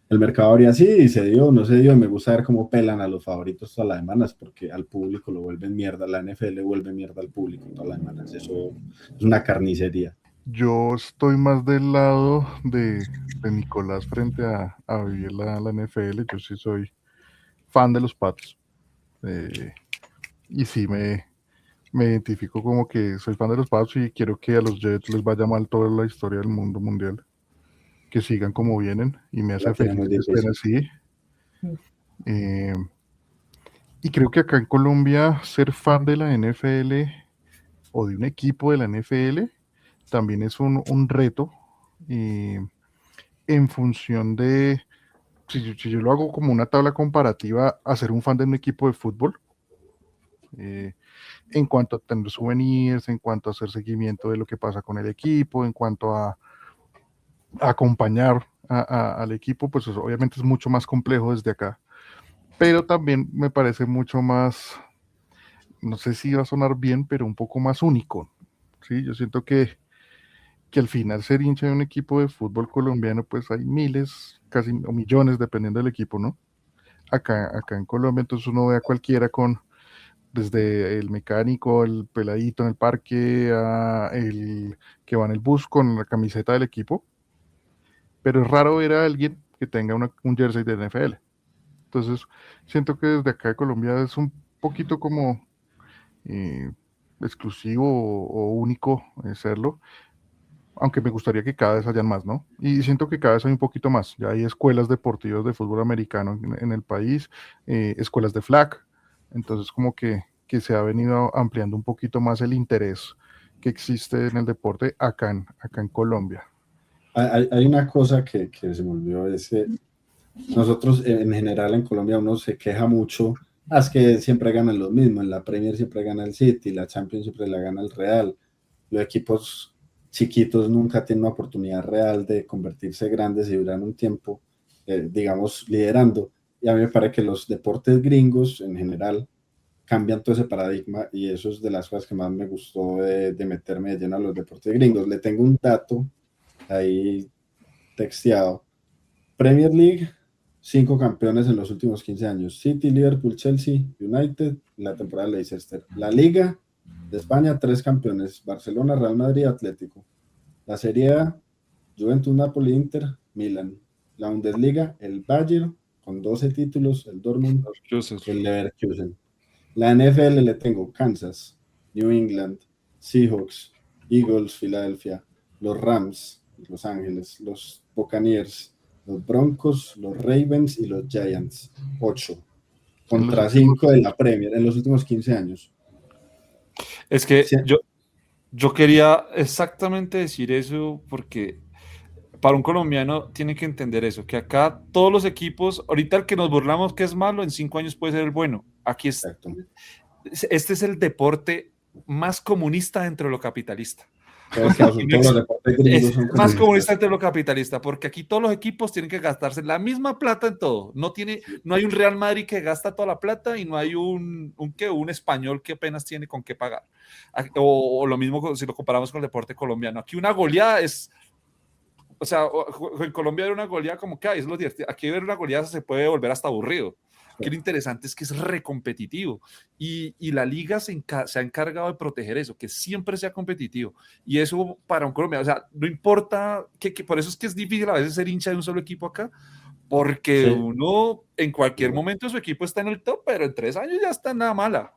el mercado habría así y se dio, no se dio, y me gusta ver cómo pelan a los favoritos todas las semanas, porque al público lo vuelven mierda, la NFL vuelve mierda al público todas las semanas, eso es una carnicería. Yo estoy más del lado de Nicolás frente a vivir la NFL. Yo sí soy fan de los Pats. Y sí me identifico como que soy fan de los Pats y quiero que a los Jets les vaya mal toda la historia del mundo mundial. Que sigan como vienen y me hace La tiene feliz muy que estén difícil. así. Y creo que acá en Colombia ser fan de la NFL o de un equipo de la NFL también es un reto en función de, si yo lo hago como una tabla comparativa a ser un fan de un equipo de fútbol, en cuanto a tener souvenirs, en cuanto a hacer seguimiento de lo que pasa con el equipo, en cuanto a acompañar al equipo, pues eso obviamente es mucho más complejo desde acá, pero también me parece mucho más, no sé si va a sonar bien, pero un poco más único, ¿sí? Yo siento que al final ser hincha de un equipo de fútbol colombiano, pues hay miles, casi o millones, dependiendo del equipo, ¿no? Acá en Colombia, entonces uno ve a cualquiera desde el mecánico, el peladito en el parque, a el que va en el bus con la camiseta del equipo, pero es raro ver a alguien que tenga un jersey de NFL. Entonces, siento que desde acá de Colombia es un poquito como eh, exclusivo o único serlo, aunque me gustaría que cada vez hayan más, ¿no? Y siento que cada vez hay un poquito más. Ya hay escuelas deportivas de fútbol americano en el país, escuelas de flag, entonces como que se ha venido ampliando un poquito más el interés que existe en el deporte acá en Colombia. Hay una cosa que se me olvidó, nosotros en general en Colombia uno se queja mucho, es que siempre ganan los mismos, en la Premier siempre gana el City, la Champions siempre la gana el Real, los equipos chiquitos nunca tienen una oportunidad real de convertirse grandes y durar un tiempo, digamos, liderando, y a mí me parece que los deportes gringos en general cambian todo ese paradigma y eso es de las cosas que más me gustó de meterme de lleno a los deportes gringos. Le tengo un dato ahí texteado. Premier League, 5 campeones en los últimos 15 años. City, Liverpool, Chelsea, United, la temporada de Leicester. La Liga de España, 3 campeones. Barcelona, Real Madrid, Atlético. La Serie A, Juventus, Napoli, Inter, Milan. La Bundesliga, el Bayern, con 12 títulos, el Dortmund, el Leverkusen. La NFL le tengo Kansas, New England, Seahawks, Eagles, Filadelfia, los Rams, Los Ángeles, los Buccaneers, los Broncos, los Ravens y los Giants. 8 contra 5 de la Premier en los últimos 15 años. Es que Sí. yo quería exactamente decir eso porque para un colombiano tiene que entender eso, que acá todos los equipos, ahorita el que nos burlamos que es malo, en 5 años puede ser el bueno. Aquí Exacto. este es el deporte más comunista dentro de lo capitalista. Todos los deportes gringos Es son más comunistas. comunista entre lo capitalista, porque aquí todos los equipos tienen que gastarse la misma plata en todo. No hay un Real Madrid que gasta toda la plata y no hay un español que apenas tiene con qué pagar. O lo mismo si lo comparamos con el deporte colombiano. Aquí una goleada es, o sea, en Colombia ver una goleada como que es lo divertido. Aquí ver una goleada se puede volver hasta aburrido. Aquí lo interesante es que es recompetitivo y la liga se ha encargado de proteger eso, que siempre sea competitivo. Y eso para un colombiano, o sea, no importa, por eso es que es difícil a veces ser hincha de un solo equipo acá, porque uno en cualquier momento su equipo está en el top, pero en 3 años ya está en nada mala.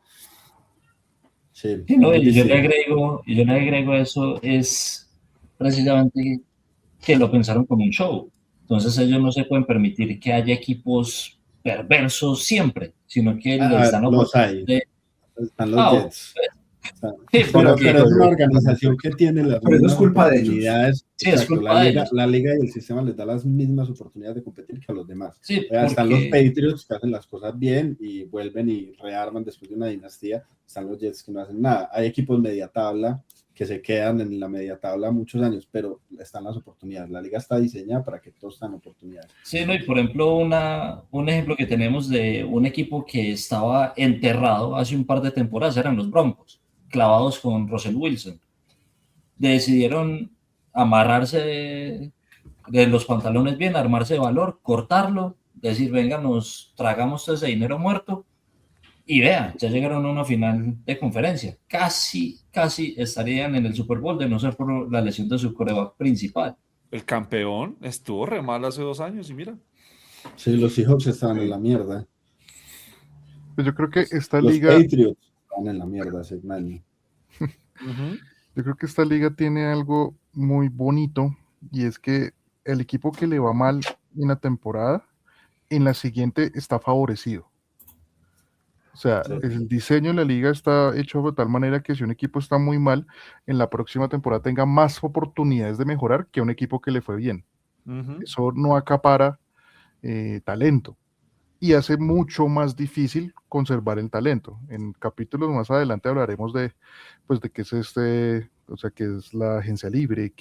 Sí, no, y yo le agrego eso, es precisamente que lo pensaron como un show. Entonces ellos no se pueden permitir que haya equipos perversos siempre, sino que les dan los hay. Están los Jets. Sí, pero es una organización que tiene las mismas oportunidades. Sí, es culpa de ellos. La liga y el sistema les da las mismas oportunidades de competir que a los demás. Sí, están los Patriots que hacen las cosas bien y vuelven y rearman después de una dinastía. Están los Jets que no hacen nada. Hay equipos media tabla que se quedan en la media tabla muchos años, pero están las oportunidades. La liga está diseñada para que todos tengan oportunidades. Sí, no, y por ejemplo, un ejemplo que tenemos de un equipo que estaba enterrado hace un par de temporadas eran los Broncos, clavados con Russell Wilson. Decidieron amarrarse de los pantalones bien, armarse de valor, cortarlo, decir, venga, nos tragamos todo ese dinero muerto. Y vean, ya llegaron a una final de conferencia. Casi estarían en el Super Bowl de no ser por la lesión de su quarterback principal. El campeón estuvo re mal hace 2 años y mira. Sí, los Seahawks estaban en la mierda. Pues yo creo que esta los liga... Patriots estaban en la mierda hace un año. Yo creo que esta liga tiene algo muy bonito y es que el equipo que le va mal en la temporada, en la siguiente está favorecido. O sea, el diseño de la liga está hecho de tal manera que si un equipo está muy mal, en la próxima temporada tenga más oportunidades de mejorar que un equipo que le fue bien. Eso no acapara talento y hace mucho más difícil conservar el talento. En capítulos más adelante hablaremos de qué es o sea, qué es la agencia libre,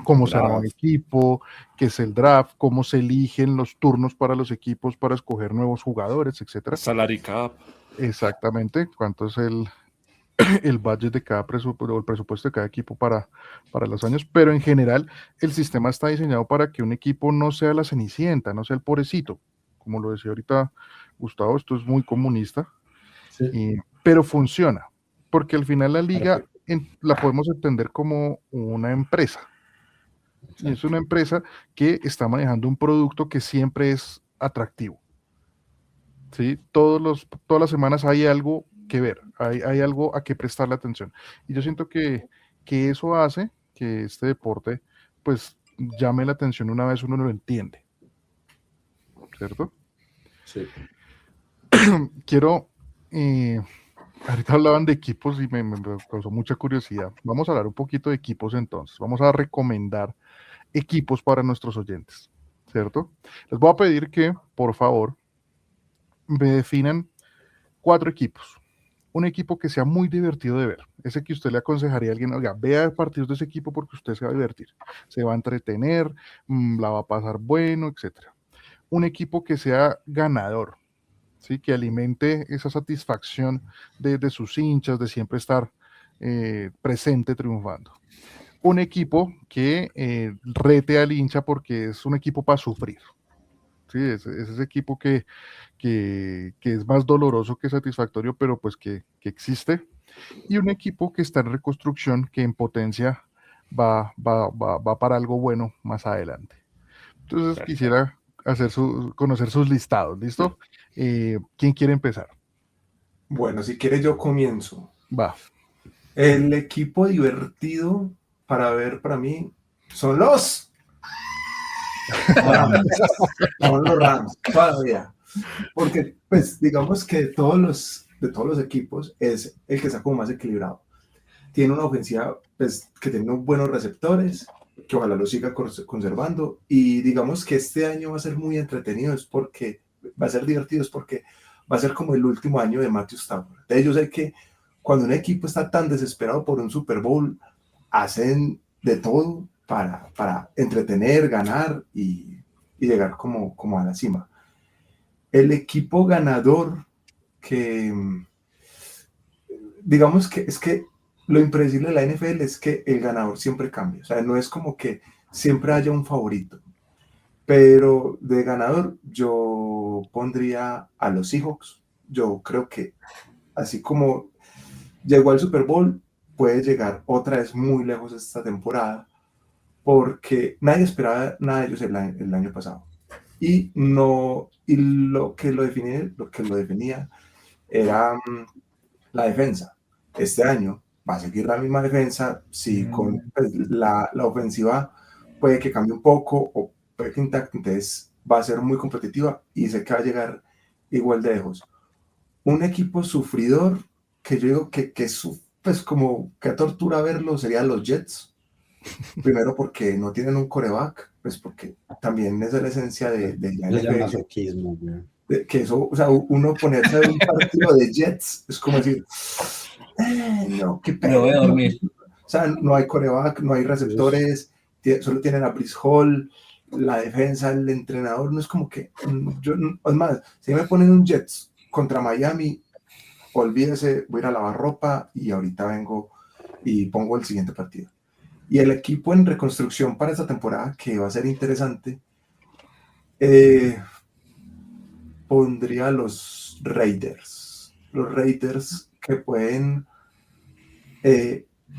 cómo se arma un equipo, qué es el draft, cómo se eligen los turnos para los equipos para escoger nuevos jugadores, etcétera. Salary cap. Exactamente, cuánto es el budget de cada presupuesto, o el presupuesto de cada equipo para los años, pero en general el sistema está diseñado para que un equipo no sea la cenicienta, no sea el pobrecito, como lo decía ahorita Gustavo, esto es muy comunista, pero funciona, porque al final la liga la podemos entender como una empresa. Y es una empresa que está manejando un producto que siempre es atractivo. ¿Sí? Todas las semanas hay algo que ver, hay algo a que prestarle atención. Y yo siento que eso hace que este deporte pues llame la atención una vez uno lo entiende. ¿Cierto? Sí. Quiero... ahorita hablaban de equipos y me causó mucha curiosidad. Vamos a hablar un poquito de equipos entonces. Vamos a recomendar equipos para nuestros oyentes, ¿cierto? Les voy a pedir que, por favor, me definan 4 equipos. Un equipo que sea muy divertido de ver. Ese que usted le aconsejaría a alguien, oiga, vea partidos de ese equipo porque usted se va a divertir. Se va a entretener, la va a pasar bueno, etc. Un equipo que sea ganador. ¿sí? Que alimente esa satisfacción de sus hinchas, de siempre estar presente triunfando. Un equipo que rete al hincha porque es un equipo para sufrir. Sí, es ese equipo que es más doloroso que satisfactorio, pero pues que existe. Y un equipo que está en reconstrucción, que en potencia va para algo bueno más adelante. Entonces Perfecto. quisiera conocer sus listados, ¿listo? ¿Quién quiere empezar? Bueno, si quieres yo comienzo. Va. El equipo divertido para ver para mí son los Rams. Son los Rams, todavía. Porque, pues, digamos que de todos los equipos es el que está como más equilibrado. Tiene una ofensiva, pues, que tiene unos buenos receptores, que ojalá lo siga conservando. Y digamos que este año va a ser muy entretenido, va a ser divertido, es porque va a ser como el último año de Matthew Stafford. De ellos sé que cuando un equipo está tan desesperado por un Super Bowl, hacen de todo para entretener, ganar y llegar como a la cima. El equipo ganador que, digamos que es que lo impredecible de la NFL es que el ganador siempre cambia. O sea, no es como que siempre haya un favorito. Pero de ganador yo pondría a los Seahawks. Yo creo que así como llegó al Super Bowl, puede llegar otra vez muy lejos esta temporada, porque nadie esperaba nada de ellos el año pasado. Y lo que lo definía era la defensa. Este año va a seguir la misma defensa, si con pues, la ofensiva puede que cambie un poco o puede que intacto, entonces va a ser muy competitiva y sé que va a llegar igual de lejos. Un equipo sufridor que yo digo que pues como que tortura verlo serían los Jets. Primero porque no tienen un coreback, pues porque también es de la esencia de la Es NFL. masoquismo, güey. Que eso, o sea, uno ponerse a ver un partido de Jets es como decir, no, qué Me voy a pena. dormir. O sea, no hay coreback, no hay receptores, solo tienen a Breece Hall, la defensa, el entrenador, no es como que, es más, si me ponen un Jets contra Miami, olvídese, voy a ir a lavar ropa y ahorita vengo y pongo el siguiente partido. Y el equipo en reconstrucción para esta temporada, que va a ser interesante, pondría los Raiders. Los Raiders que pueden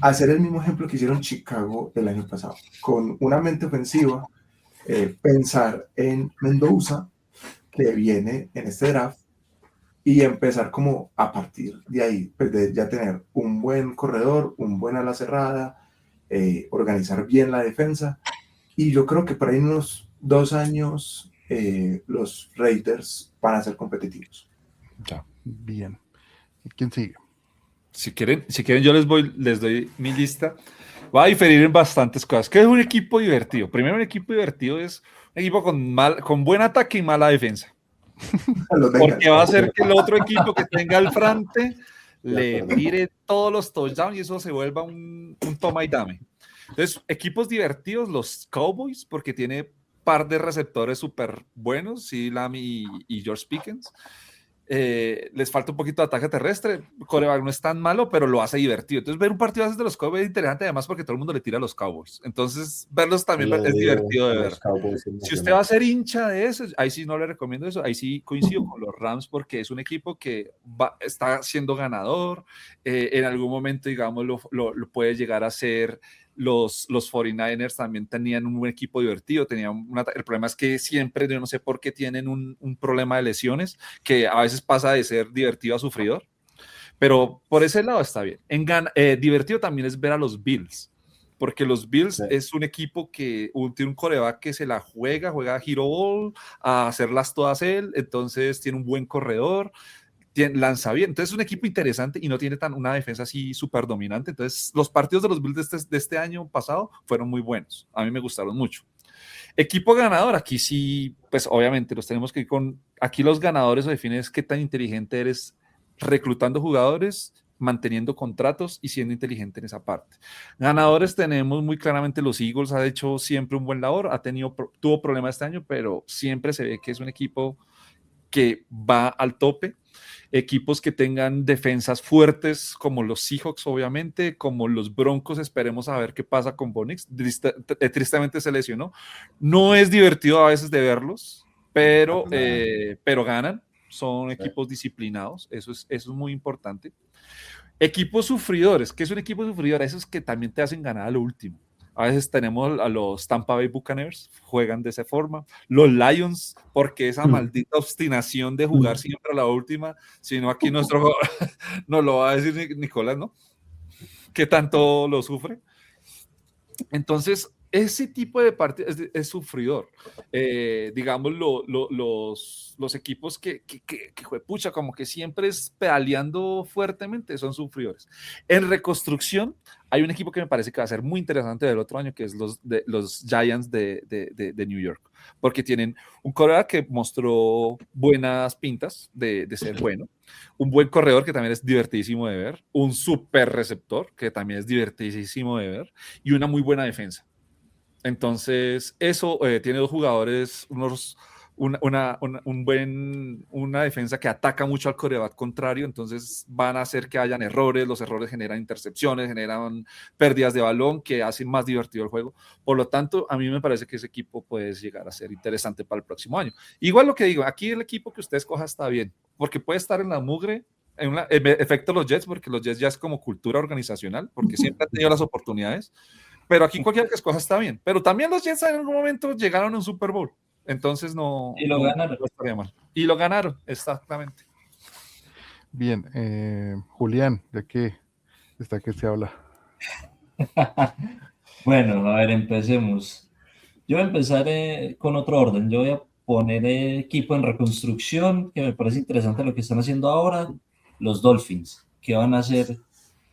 hacer el mismo ejemplo que hicieron Chicago el año pasado, con una mente ofensiva, pensar en Mendoza, que viene en este draft, y empezar como a partir de ahí, pues de ya tener un buen corredor, un buen ala cerrada, organizar bien la defensa, y yo creo que por ahí en unos 2 años los Raiders van a ser competitivos. Ya. Bien. ¿Quién sigue? Si quieren, yo les doy mi lista. Va a diferir en bastantes cosas. ¿Qué es un equipo divertido? Primero, un equipo divertido es un equipo con buen ataque y mala defensa. Porque va a hacer que el otro equipo que tenga al frente le tire todos los touchdowns y eso se vuelva un toma y dame. Entonces, equipos divertidos, los Cowboys, porque tiene par de receptores súper buenos, sí, Lamy y George Pickens. Les falta un poquito de ataque terrestre. Coreback no es tan malo, pero lo hace divertido. Entonces, ver un partido a veces de los Cowboys es interesante, además, porque todo el mundo le tira a los Cowboys. Entonces, verlos también es divertido de ver. Si usted va a ser hincha de eso, ahí sí no le recomiendo eso. Ahí sí coincido con los Rams, porque es un equipo que está siendo ganador. En algún momento, digamos, lo puede llegar a ser. Los 49ers también tenían un buen equipo divertido, el problema es que siempre, yo no sé por qué tienen un problema de lesiones, que a veces pasa de ser divertido a sufridor, pero por ese lado está bien. Divertido también es ver a los Bills, porque los Bills es un equipo que tiene un coreback que se la juega a hero ball, a hacerlas todas él, entonces tiene un buen corredor, lanza bien, entonces es un equipo interesante y no tiene una defensa así súper dominante. Entonces los partidos de los Bills de este año pasado fueron muy buenos, a mí me gustaron mucho. Equipo ganador, aquí sí, pues obviamente los tenemos que ir con, aquí los ganadores se definen es qué tan inteligente eres reclutando jugadores, manteniendo contratos y siendo inteligente en esa parte. Ganadores tenemos muy claramente los Eagles, ha hecho siempre un buen labor, tuvo problemas este año, pero siempre se ve que es un equipo que va al tope. Equipos que tengan defensas fuertes como los Seahawks, obviamente, como los Broncos. Esperemos a ver qué pasa con Bo Nix. Tristemente se lesionó. No es divertido a veces de verlos, pero ganan. Son equipos disciplinados. Eso es muy importante. Equipos sufridores. ¿Qué es un equipo sufridor? Esos que también te hacen ganar a lo último. A veces tenemos a los Tampa Bay Buccaneers, juegan de esa forma. Los Lions, porque esa maldita obstinación de jugar siempre a la última, sino aquí nos lo va a decir Nicolás, ¿no? ¿Qué tanto lo sufre? Entonces, ese tipo de partidos es sufridor. Digamos, los equipos que pucha, como que siempre es pedaleando fuertemente, son sufridores. En reconstrucción, hay un equipo que me parece que va a ser muy interesante del otro año, que es los Giants de New York, porque tienen un quarterback que mostró buenas pintas de ser bueno, un buen corredor que también es divertidísimo de ver, un super receptor que también es divertidísimo de ver, y una muy buena defensa. Entonces, eso tiene dos jugadores, una defensa que ataca mucho al quarterback contrario, entonces van a hacer que hayan errores, los errores generan intercepciones, generan pérdidas de balón que hacen más divertido el juego. Por lo tanto, a mí me parece que ese equipo puede llegar a ser interesante para el próximo año. Igual lo que digo, aquí el equipo que usted escoja está bien, porque puede estar en la mugre, en efecto los Jets, porque los Jets ya es como cultura organizacional, porque siempre han tenido las oportunidades. Pero aquí cualquier que escoja está bien. Pero también los Jets en algún momento llegaron a un Super Bowl. Entonces Y lo ganaron. No estaría mal. Y lo ganaron, exactamente. Bien, Julián, ¿de qué está que se habla? Bueno, a ver, empecemos. Yo voy a empezar con otro orden. Yo voy a poner equipo en reconstrucción, que me parece interesante lo que están haciendo ahora, los Dolphins, que van a hacer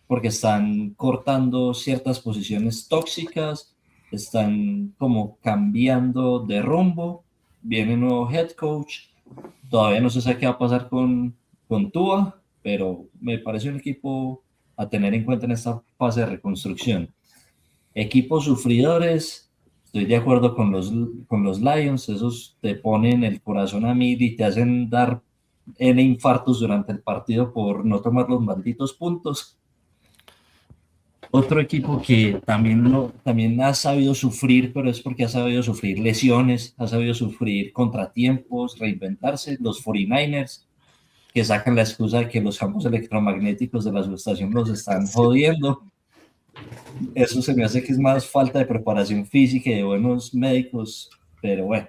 porque están cortando ciertas posiciones tóxicas, están como cambiando de rumbo, viene un nuevo head coach, todavía no se sabe qué va a pasar con Tua, pero me parece un equipo a tener en cuenta en esta fase de reconstrucción. Equipos sufridores, estoy de acuerdo con los Lions, esos te ponen el corazón a mil y te hacen dar N infartos durante el partido por no tomar los malditos puntos. Otro equipo que también ha sabido sufrir, pero es porque ha sabido sufrir lesiones, ha sabido sufrir contratiempos, reinventarse, los 49ers, que sacan la excusa de que los campos electromagnéticos de la subestación los están jodiendo. Eso se me hace que es más falta de preparación física y de buenos médicos, pero bueno,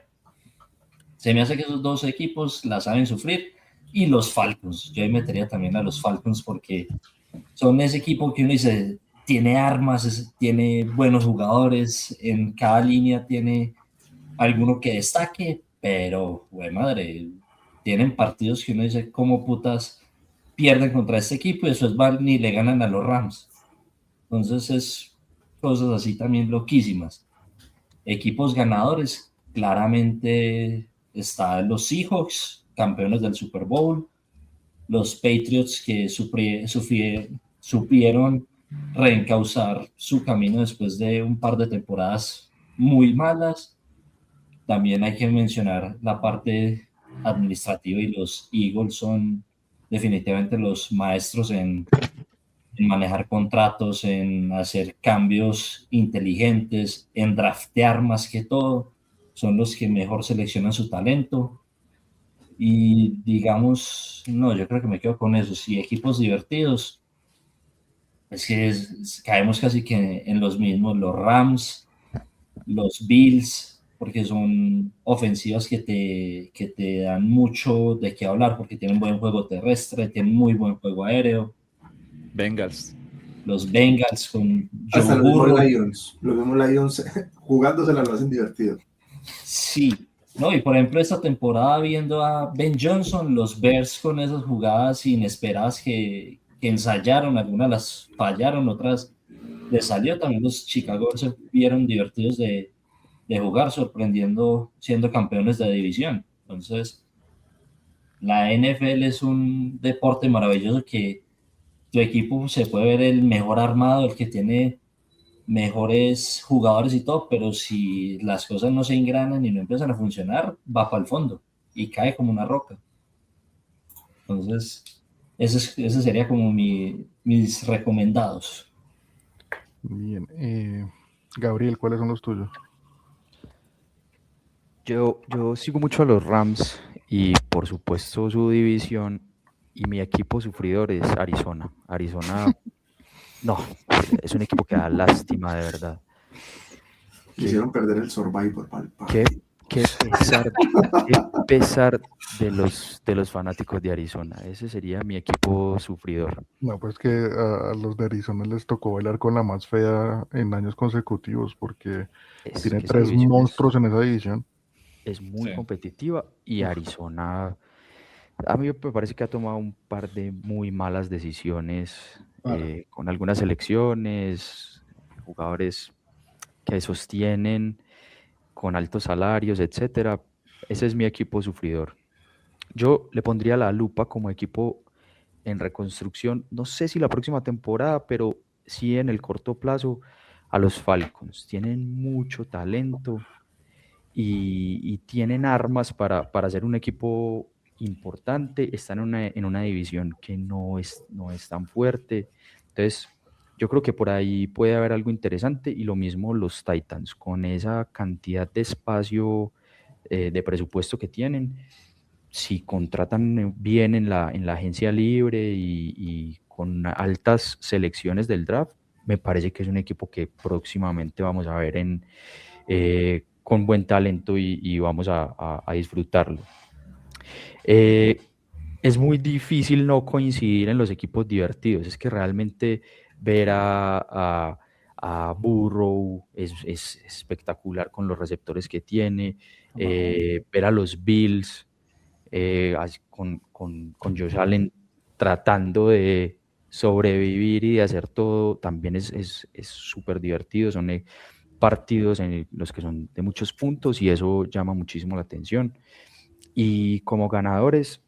se me hace que esos dos equipos la saben sufrir. Y los Falcons, yo ahí metería también a los Falcons porque son ese equipo que uno dice, tiene armas, tiene buenos jugadores, en cada línea tiene alguno que destaque, pero, güey madre, tienen partidos que uno dice, ¿cómo putas pierden contra este equipo? Y después van y le ganan a los Rams. Entonces es cosas así también loquísimas. Equipos ganadores, claramente están los Seahawks, campeones del Super Bowl, los Patriots que supieron reencauzar su camino después de un par de temporadas muy malas. También hay que mencionar la parte administrativa y los Eagles son definitivamente los maestros en manejar contratos, en hacer cambios inteligentes, en draftear más que todo. Son los que mejor seleccionan su talento. Y digamos, no, yo creo que me quedo con eso. Sí, equipos divertidos. Es que caemos casi que en los mismos, los Rams, los Bills, porque son ofensivas que te dan mucho de qué hablar, porque tienen buen juego terrestre, tienen muy buen juego aéreo. Bengals. Los Bengals con hasta Joe los Burrow. Lions jugándosela lo hacen divertido. Sí, no, y por ejemplo esta temporada viendo a Ben Johnson, los Bears con esas jugadas inesperadas que ensayaron, algunas las fallaron, otras les salió, también los Chicago se vieron divertidos de jugar, sorprendiendo, siendo campeones de división. Entonces, la NFL es un deporte maravilloso que tu equipo se puede ver el mejor armado, el que tiene mejores jugadores y todo, pero si las cosas no se engranan y no empiezan a funcionar, va para el fondo y cae como una roca. Entonces, ese sería como mis recomendados. Bien. Gabriel, ¿cuáles son los tuyos? Yo sigo mucho a los Rams y por supuesto su división, y mi equipo sufridor es Arizona. Arizona, no, es un equipo que da lástima de verdad. Hicieron perder el Survivor. Qué pesar de los fanáticos de Arizona. Ese sería mi equipo sufridor. No, pues que a los de Arizona les tocó bailar con la más fea en años consecutivos porque Es tiene que esa 3 división monstruos en esa división. es muy Sí. competitiva, y Arizona, a mí me parece que ha tomado un par de muy malas decisiones Claro. con algunas selecciones, jugadores que sostienen con altos salarios, etcétera. Ese es mi equipo sufridor. Yo le pondría la lupa como equipo en reconstrucción, no sé si la próxima temporada, pero sí en el corto plazo, a los Falcons. Tienen mucho talento y tienen armas para ser un equipo importante. Están en una división que no es tan fuerte. Entonces, yo creo que por ahí puede haber algo interesante, y lo mismo los Titans, con esa cantidad de espacio de presupuesto que tienen. Si contratan bien en la agencia libre y con altas selecciones del draft, me parece que es un equipo que próximamente vamos a ver con buen talento, y vamos a disfrutarlo. Es muy difícil no coincidir en los equipos divertidos. Es que realmente ver a Burrow es espectacular con los receptores que tiene. Ver a los Bills con Josh Allen tratando de sobrevivir y de hacer todo, también es súper divertido. Son partidos en los que son de muchos puntos, y eso llama muchísimo la atención. Y como ganadores,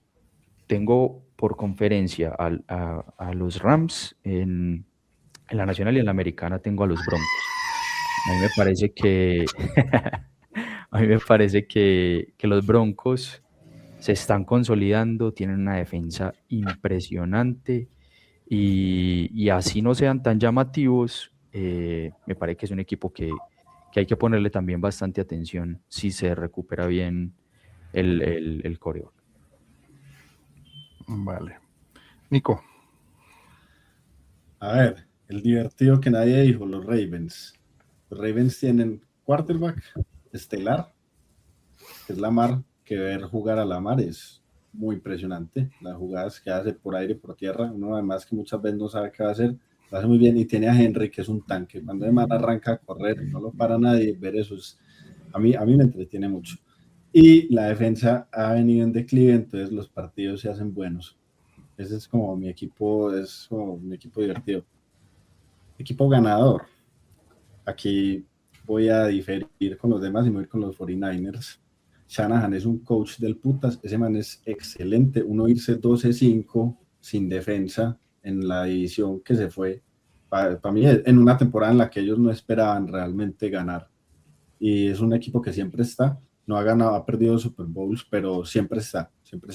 tengo por conferencia a los Rams en la nacional, y en la americana tengo a los Broncos. A mí me parece que a mí me parece que los Broncos se están consolidando, tienen una defensa impresionante, y así no sean tan llamativos, me parece que es un equipo que hay que ponerle también bastante atención si se recupera bien el coreback. Vale. Nico, A ver, el divertido que nadie dijo, los Ravens. Los Ravens tienen quarterback estelar, que es Lamar, que ver jugar a Lamar es muy impresionante. Las jugadas que hace por aire, por tierra, uno además que muchas veces no sabe qué va a hacer, lo hace muy bien. Y tiene a Henry, que es un tanque. Cuando Lamar arranca a correr, no lo para nadie, ver eso a mí me entretiene mucho. Y la defensa ha venido en declive, entonces los partidos se hacen buenos. Ese es como mi equipo divertido. Equipo ganador. Aquí voy a diferir con los demás y me voy con los 49ers. Shanahan es un coach del putas, ese man es excelente. Uno irse 12-5 sin defensa en la división que se fue, para mí en una temporada en la que ellos no esperaban realmente ganar. Y es un equipo que siempre está, no ha ganado, ha perdido Super Bowls, pero siempre está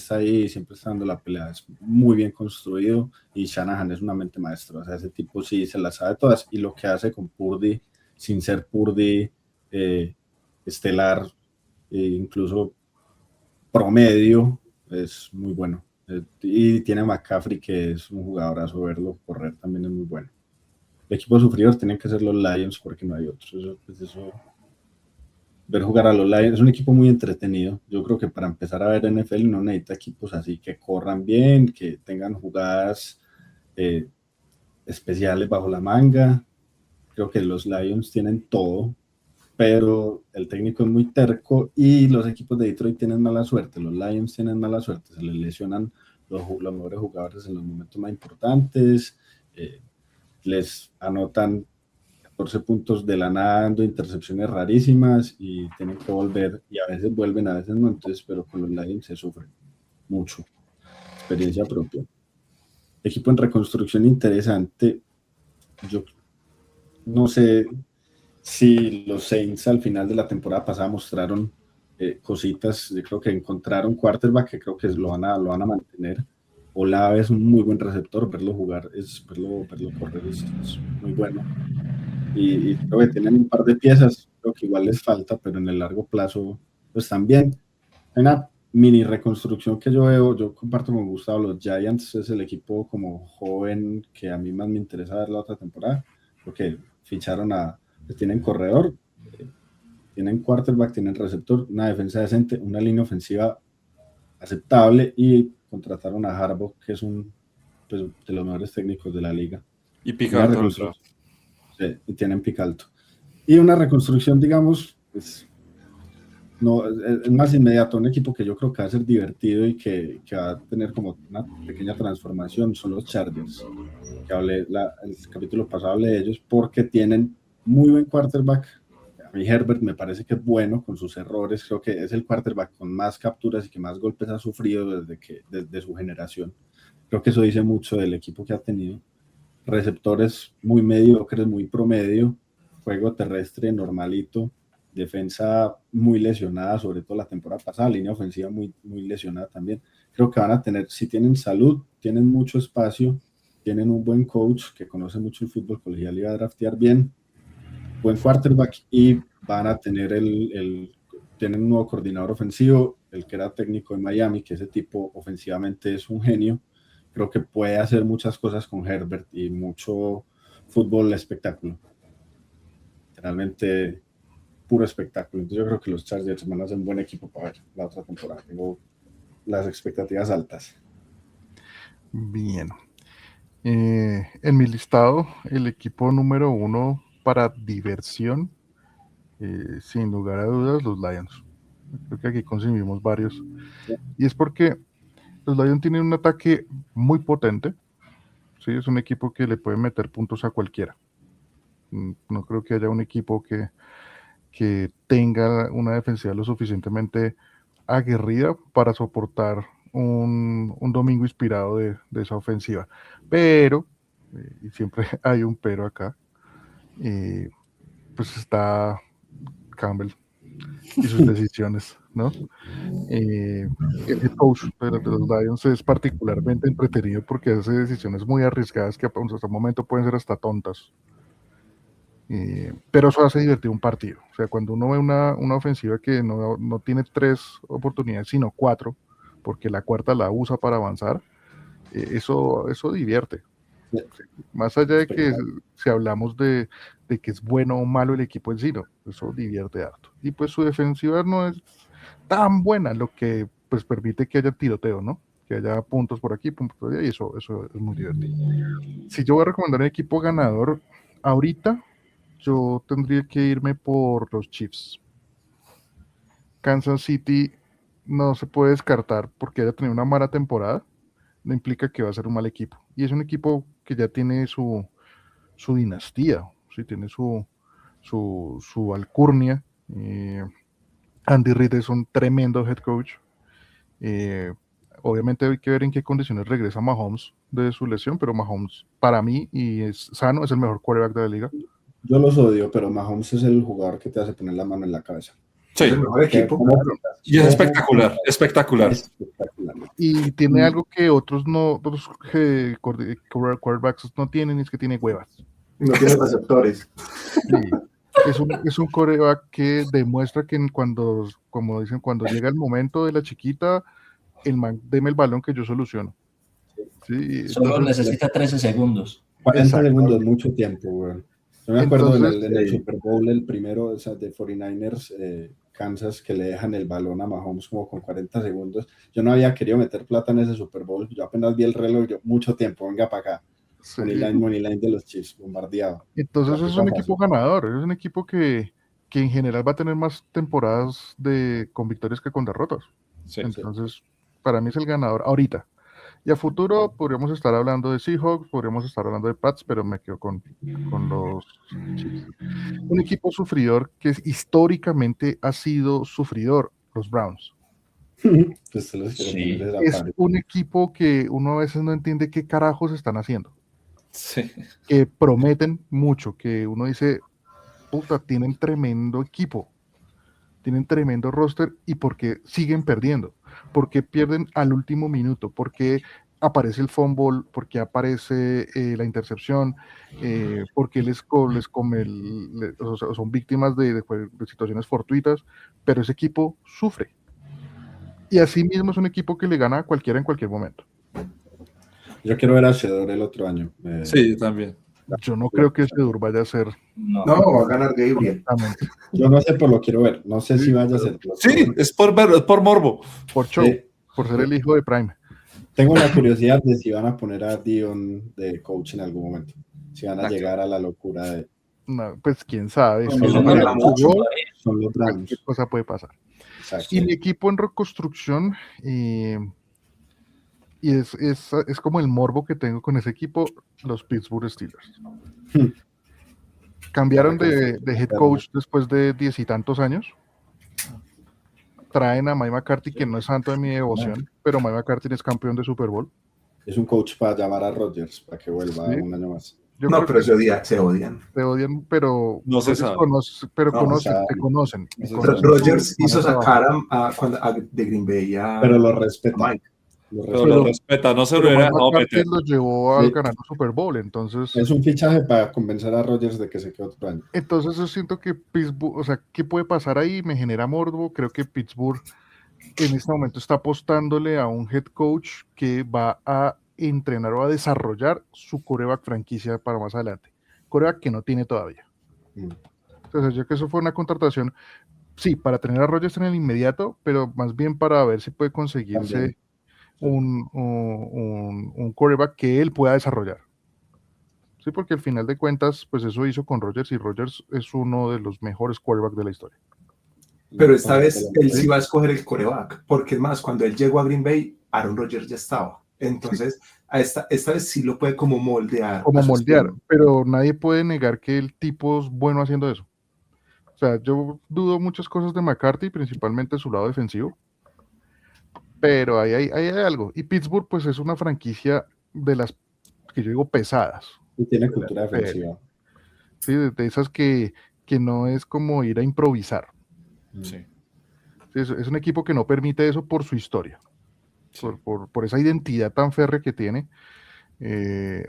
ahí, siempre está dando la pelea. Es muy bien construido y Shanahan es una mente maestra. O sea, ese tipo sí se las sabe todas, y lo que hace con Purdy, sin ser Purdy estelar, incluso promedio, es muy bueno. Y tiene a McCaffrey, que es un jugadorazo, verlo correr también es muy bueno. El equipo sufridor tienen que ser los Lions porque no hay otros. Ver jugar a los Lions es un equipo muy entretenido. Yo creo que para empezar a ver NFL no necesita equipos así que corran bien, que tengan jugadas especiales bajo la manga. Creo que los Lions tienen todo, pero el técnico es muy terco y los equipos de Detroit tienen mala suerte. Los Lions tienen mala suerte, se les lesionan los mejores jugadores en los momentos más importantes, les anotan 14 puntos de la nada, dando intercepciones rarísimas y tienen que volver, y a veces vuelven, a veces no. Entonces, pero con los Lions se sufre mucho. Experiencia propia. Equipo en reconstrucción interesante. Yo no sé si los Saints al final de la temporada pasada mostraron cositas. Yo creo que encontraron quarterback, que creo que lo van a mantener. Olave es un muy buen receptor, verlo jugar, verlo correr es muy bueno. Y creo que tienen un par de piezas, creo que igual les falta, pero en el largo plazo, pues también. Hay una mini reconstrucción que yo veo, yo comparto con Gustavo, los Giants es el equipo como joven que a mí más me interesa ver la otra temporada, porque pues tienen corredor, tienen quarterback, tienen receptor, una defensa decente, una línea ofensiva aceptable y contrataron a Harbaugh, que es pues, de los mejores técnicos de la liga. Y pica alto. Sí, y tienen pick alto. Y una reconstrucción, digamos, pues, no, es más inmediato, un equipo que yo creo que va a ser divertido y que va a tener como una pequeña transformación, son los Chargers, que el capítulo pasado hablé de ellos, porque tienen muy buen quarterback. A mí Herbert me parece que es bueno con sus errores, creo que es el quarterback con más capturas y que más golpes ha sufrido desde su generación. Creo que eso dice mucho del equipo que ha tenido. Receptores muy mediocres, muy promedio, juego terrestre normalito, defensa muy lesionada, sobre todo la temporada pasada, línea ofensiva muy, muy lesionada también. Creo que van a tener, si tienen salud, tienen mucho espacio, tienen un buen coach que conoce mucho el fútbol colegial y va a draftear bien, buen quarterback, y van a tener tienen un nuevo coordinador ofensivo, el que era técnico de Miami, que ese tipo ofensivamente es un genio. Creo que puede hacer muchas cosas con Herbert y mucho fútbol espectáculo. Realmente puro espectáculo. Entonces yo creo que los Chargers van a ser un buen equipo para ver la otra temporada. Tengo las expectativas altas. Bien. En mi listado, el equipo número 1 para diversión, sin lugar a dudas, los Lions. Creo que aquí conseguimos varios. Y es porque los Lions tienen un ataque muy potente. ¿Sí? Es un equipo que le puede meter puntos a cualquiera. No creo que haya un equipo que tenga una defensiva lo suficientemente aguerrida para soportar un domingo inspirado de esa ofensiva. Pero, y siempre hay un pero acá, pues está Campbell y sus decisiones, ¿no? El head coach de los Lions es particularmente entretenido porque hace decisiones muy arriesgadas que hasta el momento pueden ser hasta tontas. Pero eso hace divertido un partido. O sea, cuando uno ve una ofensiva que no tiene 3 oportunidades, sino 4, porque la cuarta la usa para avanzar, eso divierte. Más allá de que si hablamos de que es bueno o malo el equipo en sí, no, eso divierte harto. Y pues su defensiva no es tan buena, lo que pues permite que haya tiroteo, ¿no? Que haya puntos por aquí, puntos por allá, y eso es muy divertido. Si yo voy a recomendar un equipo ganador ahorita, yo tendría que irme por los Chiefs. Kansas City no se puede descartar porque haya tenido una mala temporada, no implica que va a ser un mal equipo. Y es un equipo que ya tiene su dinastía, ¿sí? Tiene su alcurnia. Andy Reid es un tremendo head coach. Obviamente hay que ver en qué condiciones regresa Mahomes de su lesión, pero Mahomes para mí, y es sano, es el mejor quarterback de la liga. Yo los odio, pero Mahomes es el jugador que te hace poner la mano en la cabeza. Sí. Es el mejor equipo. Y es espectacular, espectacular. Y tiene algo que otros quarterbacks no tienen, es que tiene huevas. No tiene receptores. Sí. Es un quarterback que demuestra que cuando llega el momento de la chiquita, deme el balón que yo soluciono. Sí, Solo necesita 13 segundos. 40 segundos, mucho tiempo, güey. Yo me acuerdo en el Super Bowl, el primero, o sea, de 49ers, Kansas, que le dejan el balón a Mahomes como con 40 segundos. Yo no había querido meter plata en ese Super Bowl. Yo apenas vi el reloj, mucho tiempo, venga para acá. Sí. Money line de los Chiefs, bombardeado. Entonces es un equipo ganador, es un equipo que en general va a tener más temporadas con victorias que con derrotas. Sí, entonces, para mí es el ganador ahorita. Y a futuro podríamos estar hablando de Seahawks, podríamos estar hablando de Pats, pero me quedo con los Chiefs. Un equipo sufridor que históricamente ha sido sufridor, los Browns. Pues sí. Es un equipo que uno a veces no entiende qué carajos están haciendo. Sí. Que prometen mucho, que uno dice, puta, tienen tremendo equipo, tienen tremendo roster, y porque siguen perdiendo, porque pierden al último minuto, porque aparece el fumble, por qué aparece la intercepción, por qué les come o sea, son víctimas de situaciones fortuitas, pero ese equipo sufre. Y así mismo es un equipo que le gana a cualquiera en cualquier momento. Yo quiero ver a Shedeur el otro año. Sí, también. Yo no creo que Shedeur vaya a ser. No. No, va a ganar Gabriel. Honestamente, Yo no sé, pero lo quiero ver. No sé si vaya a ser. Sí, es por morbo. por show, Sí. por ser el hijo de Prime. Tengo la curiosidad de si van a poner a Dion de coach en algún momento. Si van a Claro. llegar a la locura de. No, pues quién sabe. No, Si no, no no, juega no, fútbol, Son los Browns. cualquier cosa puede pasar. Exacto. Y mi equipo en reconstrucción, y es como el morbo que tengo con ese equipo, los Pittsburgh Steelers. Cambiaron de head coach después de 10 y tantos años. Traen a Mike McCarthy, que no es santo de mi devoción, pero Mike McCarthy es campeón de Super Bowl. Es un coach para llamar a Rodgers para que vuelva Sí. un año más. Yo No, creo pero que se odian. se odian, pero No se ellos sabe. pero No, conocen, o sea, se conocen. no se Conocen sabe. Rodgers su hizo manera de sacar trabajar. de Green Bay a Pero lo a respeta. Mike. Lo Pero respeta. lo respeta, no se lo Pero hubiera Mike dejado McCarthy meter. los llevó a Sí. ganar un Super Bowl, entonces Es un fichaje para convencer a Rodgers de que se quede otro año. yo siento que Pittsburgh, o sea, ¿qué puede pasar ahí? Me genera morbo. Creo que Pittsburgh en este momento está apostándole a un head coach que va a entrenar o a desarrollar su quarterback franquicia para más adelante. Quarterback que no tiene todavía. Mm. Entonces, yo creo que eso fue una contratación, sí, para tener a Rodgers en el inmediato, pero más bien para ver si puede conseguirse También. un quarterback que él pueda desarrollar. Sí, porque al final de cuentas, pues eso hizo con Rodgers, y Rodgers es uno de los mejores quarterbacks de la historia. Pero esta vez él sí va a escoger el coreback, porque es más, cuando él llegó a Green Bay, Aaron Rodgers ya estaba. Entonces, esta vez sí lo puede como moldear. Como a su moldear, estilo. pero nadie puede negar que el tipo es bueno haciendo eso. O sea, yo dudo muchas cosas de McCarthy, principalmente su lado defensivo, pero ahí hay algo. Y Pittsburgh, pues es una franquicia de las que yo digo pesadas, Y tiene cultura defensiva. ¿sí? De esas que no es como ir a improvisar. Sí. Sí, es un equipo que no permite eso por su historia, Sí. por esa identidad tan férrea que tiene.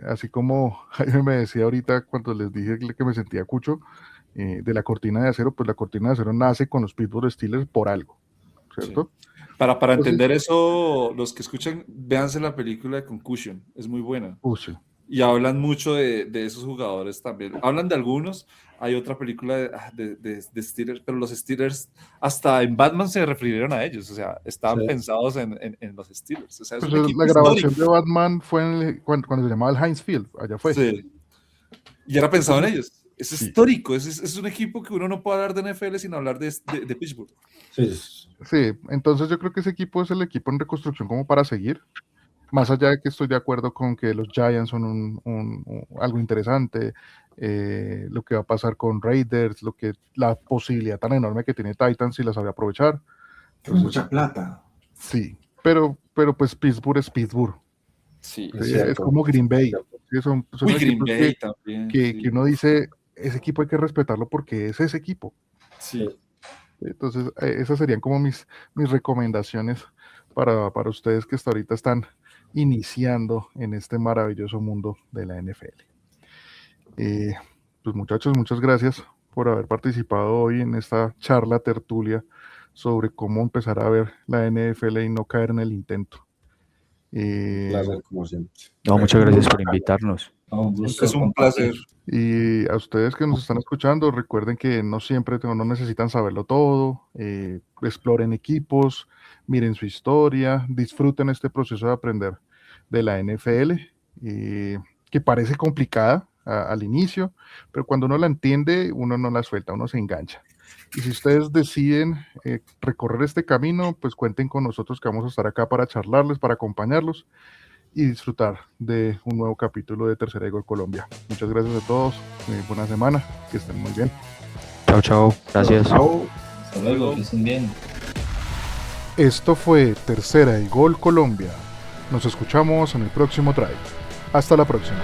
Así como Jaime me decía ahorita cuando les dije que me sentía cucho de la cortina de acero, pues la cortina de acero nace con los Pittsburgh Steelers por algo, ¿cierto? Para Entonces- entender eso, los que escuchan, véanse la película de Concussion, es muy buena. Sí. Y hablan mucho de esos jugadores también. Hablan de algunos, hay otra película de Steelers, pero los Steelers, hasta en Batman se refirieron a ellos, o sea, estaban Sí. pensados en los Steelers. O sea, es Pues un equipo la grabación histórico. de Batman fue cuando se llamaba el Heinz Field, allá fue. Sí. Y era pensado en ellos. Es Sí. histórico, es un equipo que uno no puede hablar de NFL sin hablar de Pittsburgh. Sí. Sí, entonces yo creo que ese equipo es el equipo en reconstrucción como para seguir. Más allá de que estoy de acuerdo con que los Giants son algo interesante, lo que va a pasar con Raiders, la posibilidad tan enorme que tiene Titans si la sabe aprovechar. Pero mucha plata. Sí, pero pues Pittsburgh es Pittsburgh. Sí. Es Sí, cierto. es como Green Bay. Sí, son Uy, Green equipos Bay también. que sí. uno dice, ese equipo hay que respetarlo porque es ese equipo. Sí. Entonces, esas serían como mis recomendaciones para ustedes que hasta ahorita están iniciando en este maravilloso mundo de la NFL. Pues muchachos, muchas gracias por haber participado hoy en esta charla tertulia sobre cómo empezar a ver la NFL y no caer en el intento. Un placer, como siempre. No, muchas gracias por invitarnos. Un gusto Es un compartir. placer. Y a ustedes que nos están escuchando, recuerden que no siempre no necesitan saberlo todo, exploren equipos, miren su historia, disfruten este proceso de aprender de la NFL, que parece complicada al inicio, pero cuando uno la entiende, uno no la suelta, uno se engancha. Y si ustedes deciden recorrer este camino, pues cuenten con nosotros que vamos a estar acá para charlarles, para acompañarlos y disfrutar de un nuevo capítulo de Tercera y Gol Colombia. Muchas gracias a todos, buena semana, que estén muy bien. Chao, chao. Gracias. Chao. Hasta luego, que estén bien. Esto fue Tercera y Gol Colombia. Nos escuchamos en el próximo drive. Hasta la próxima.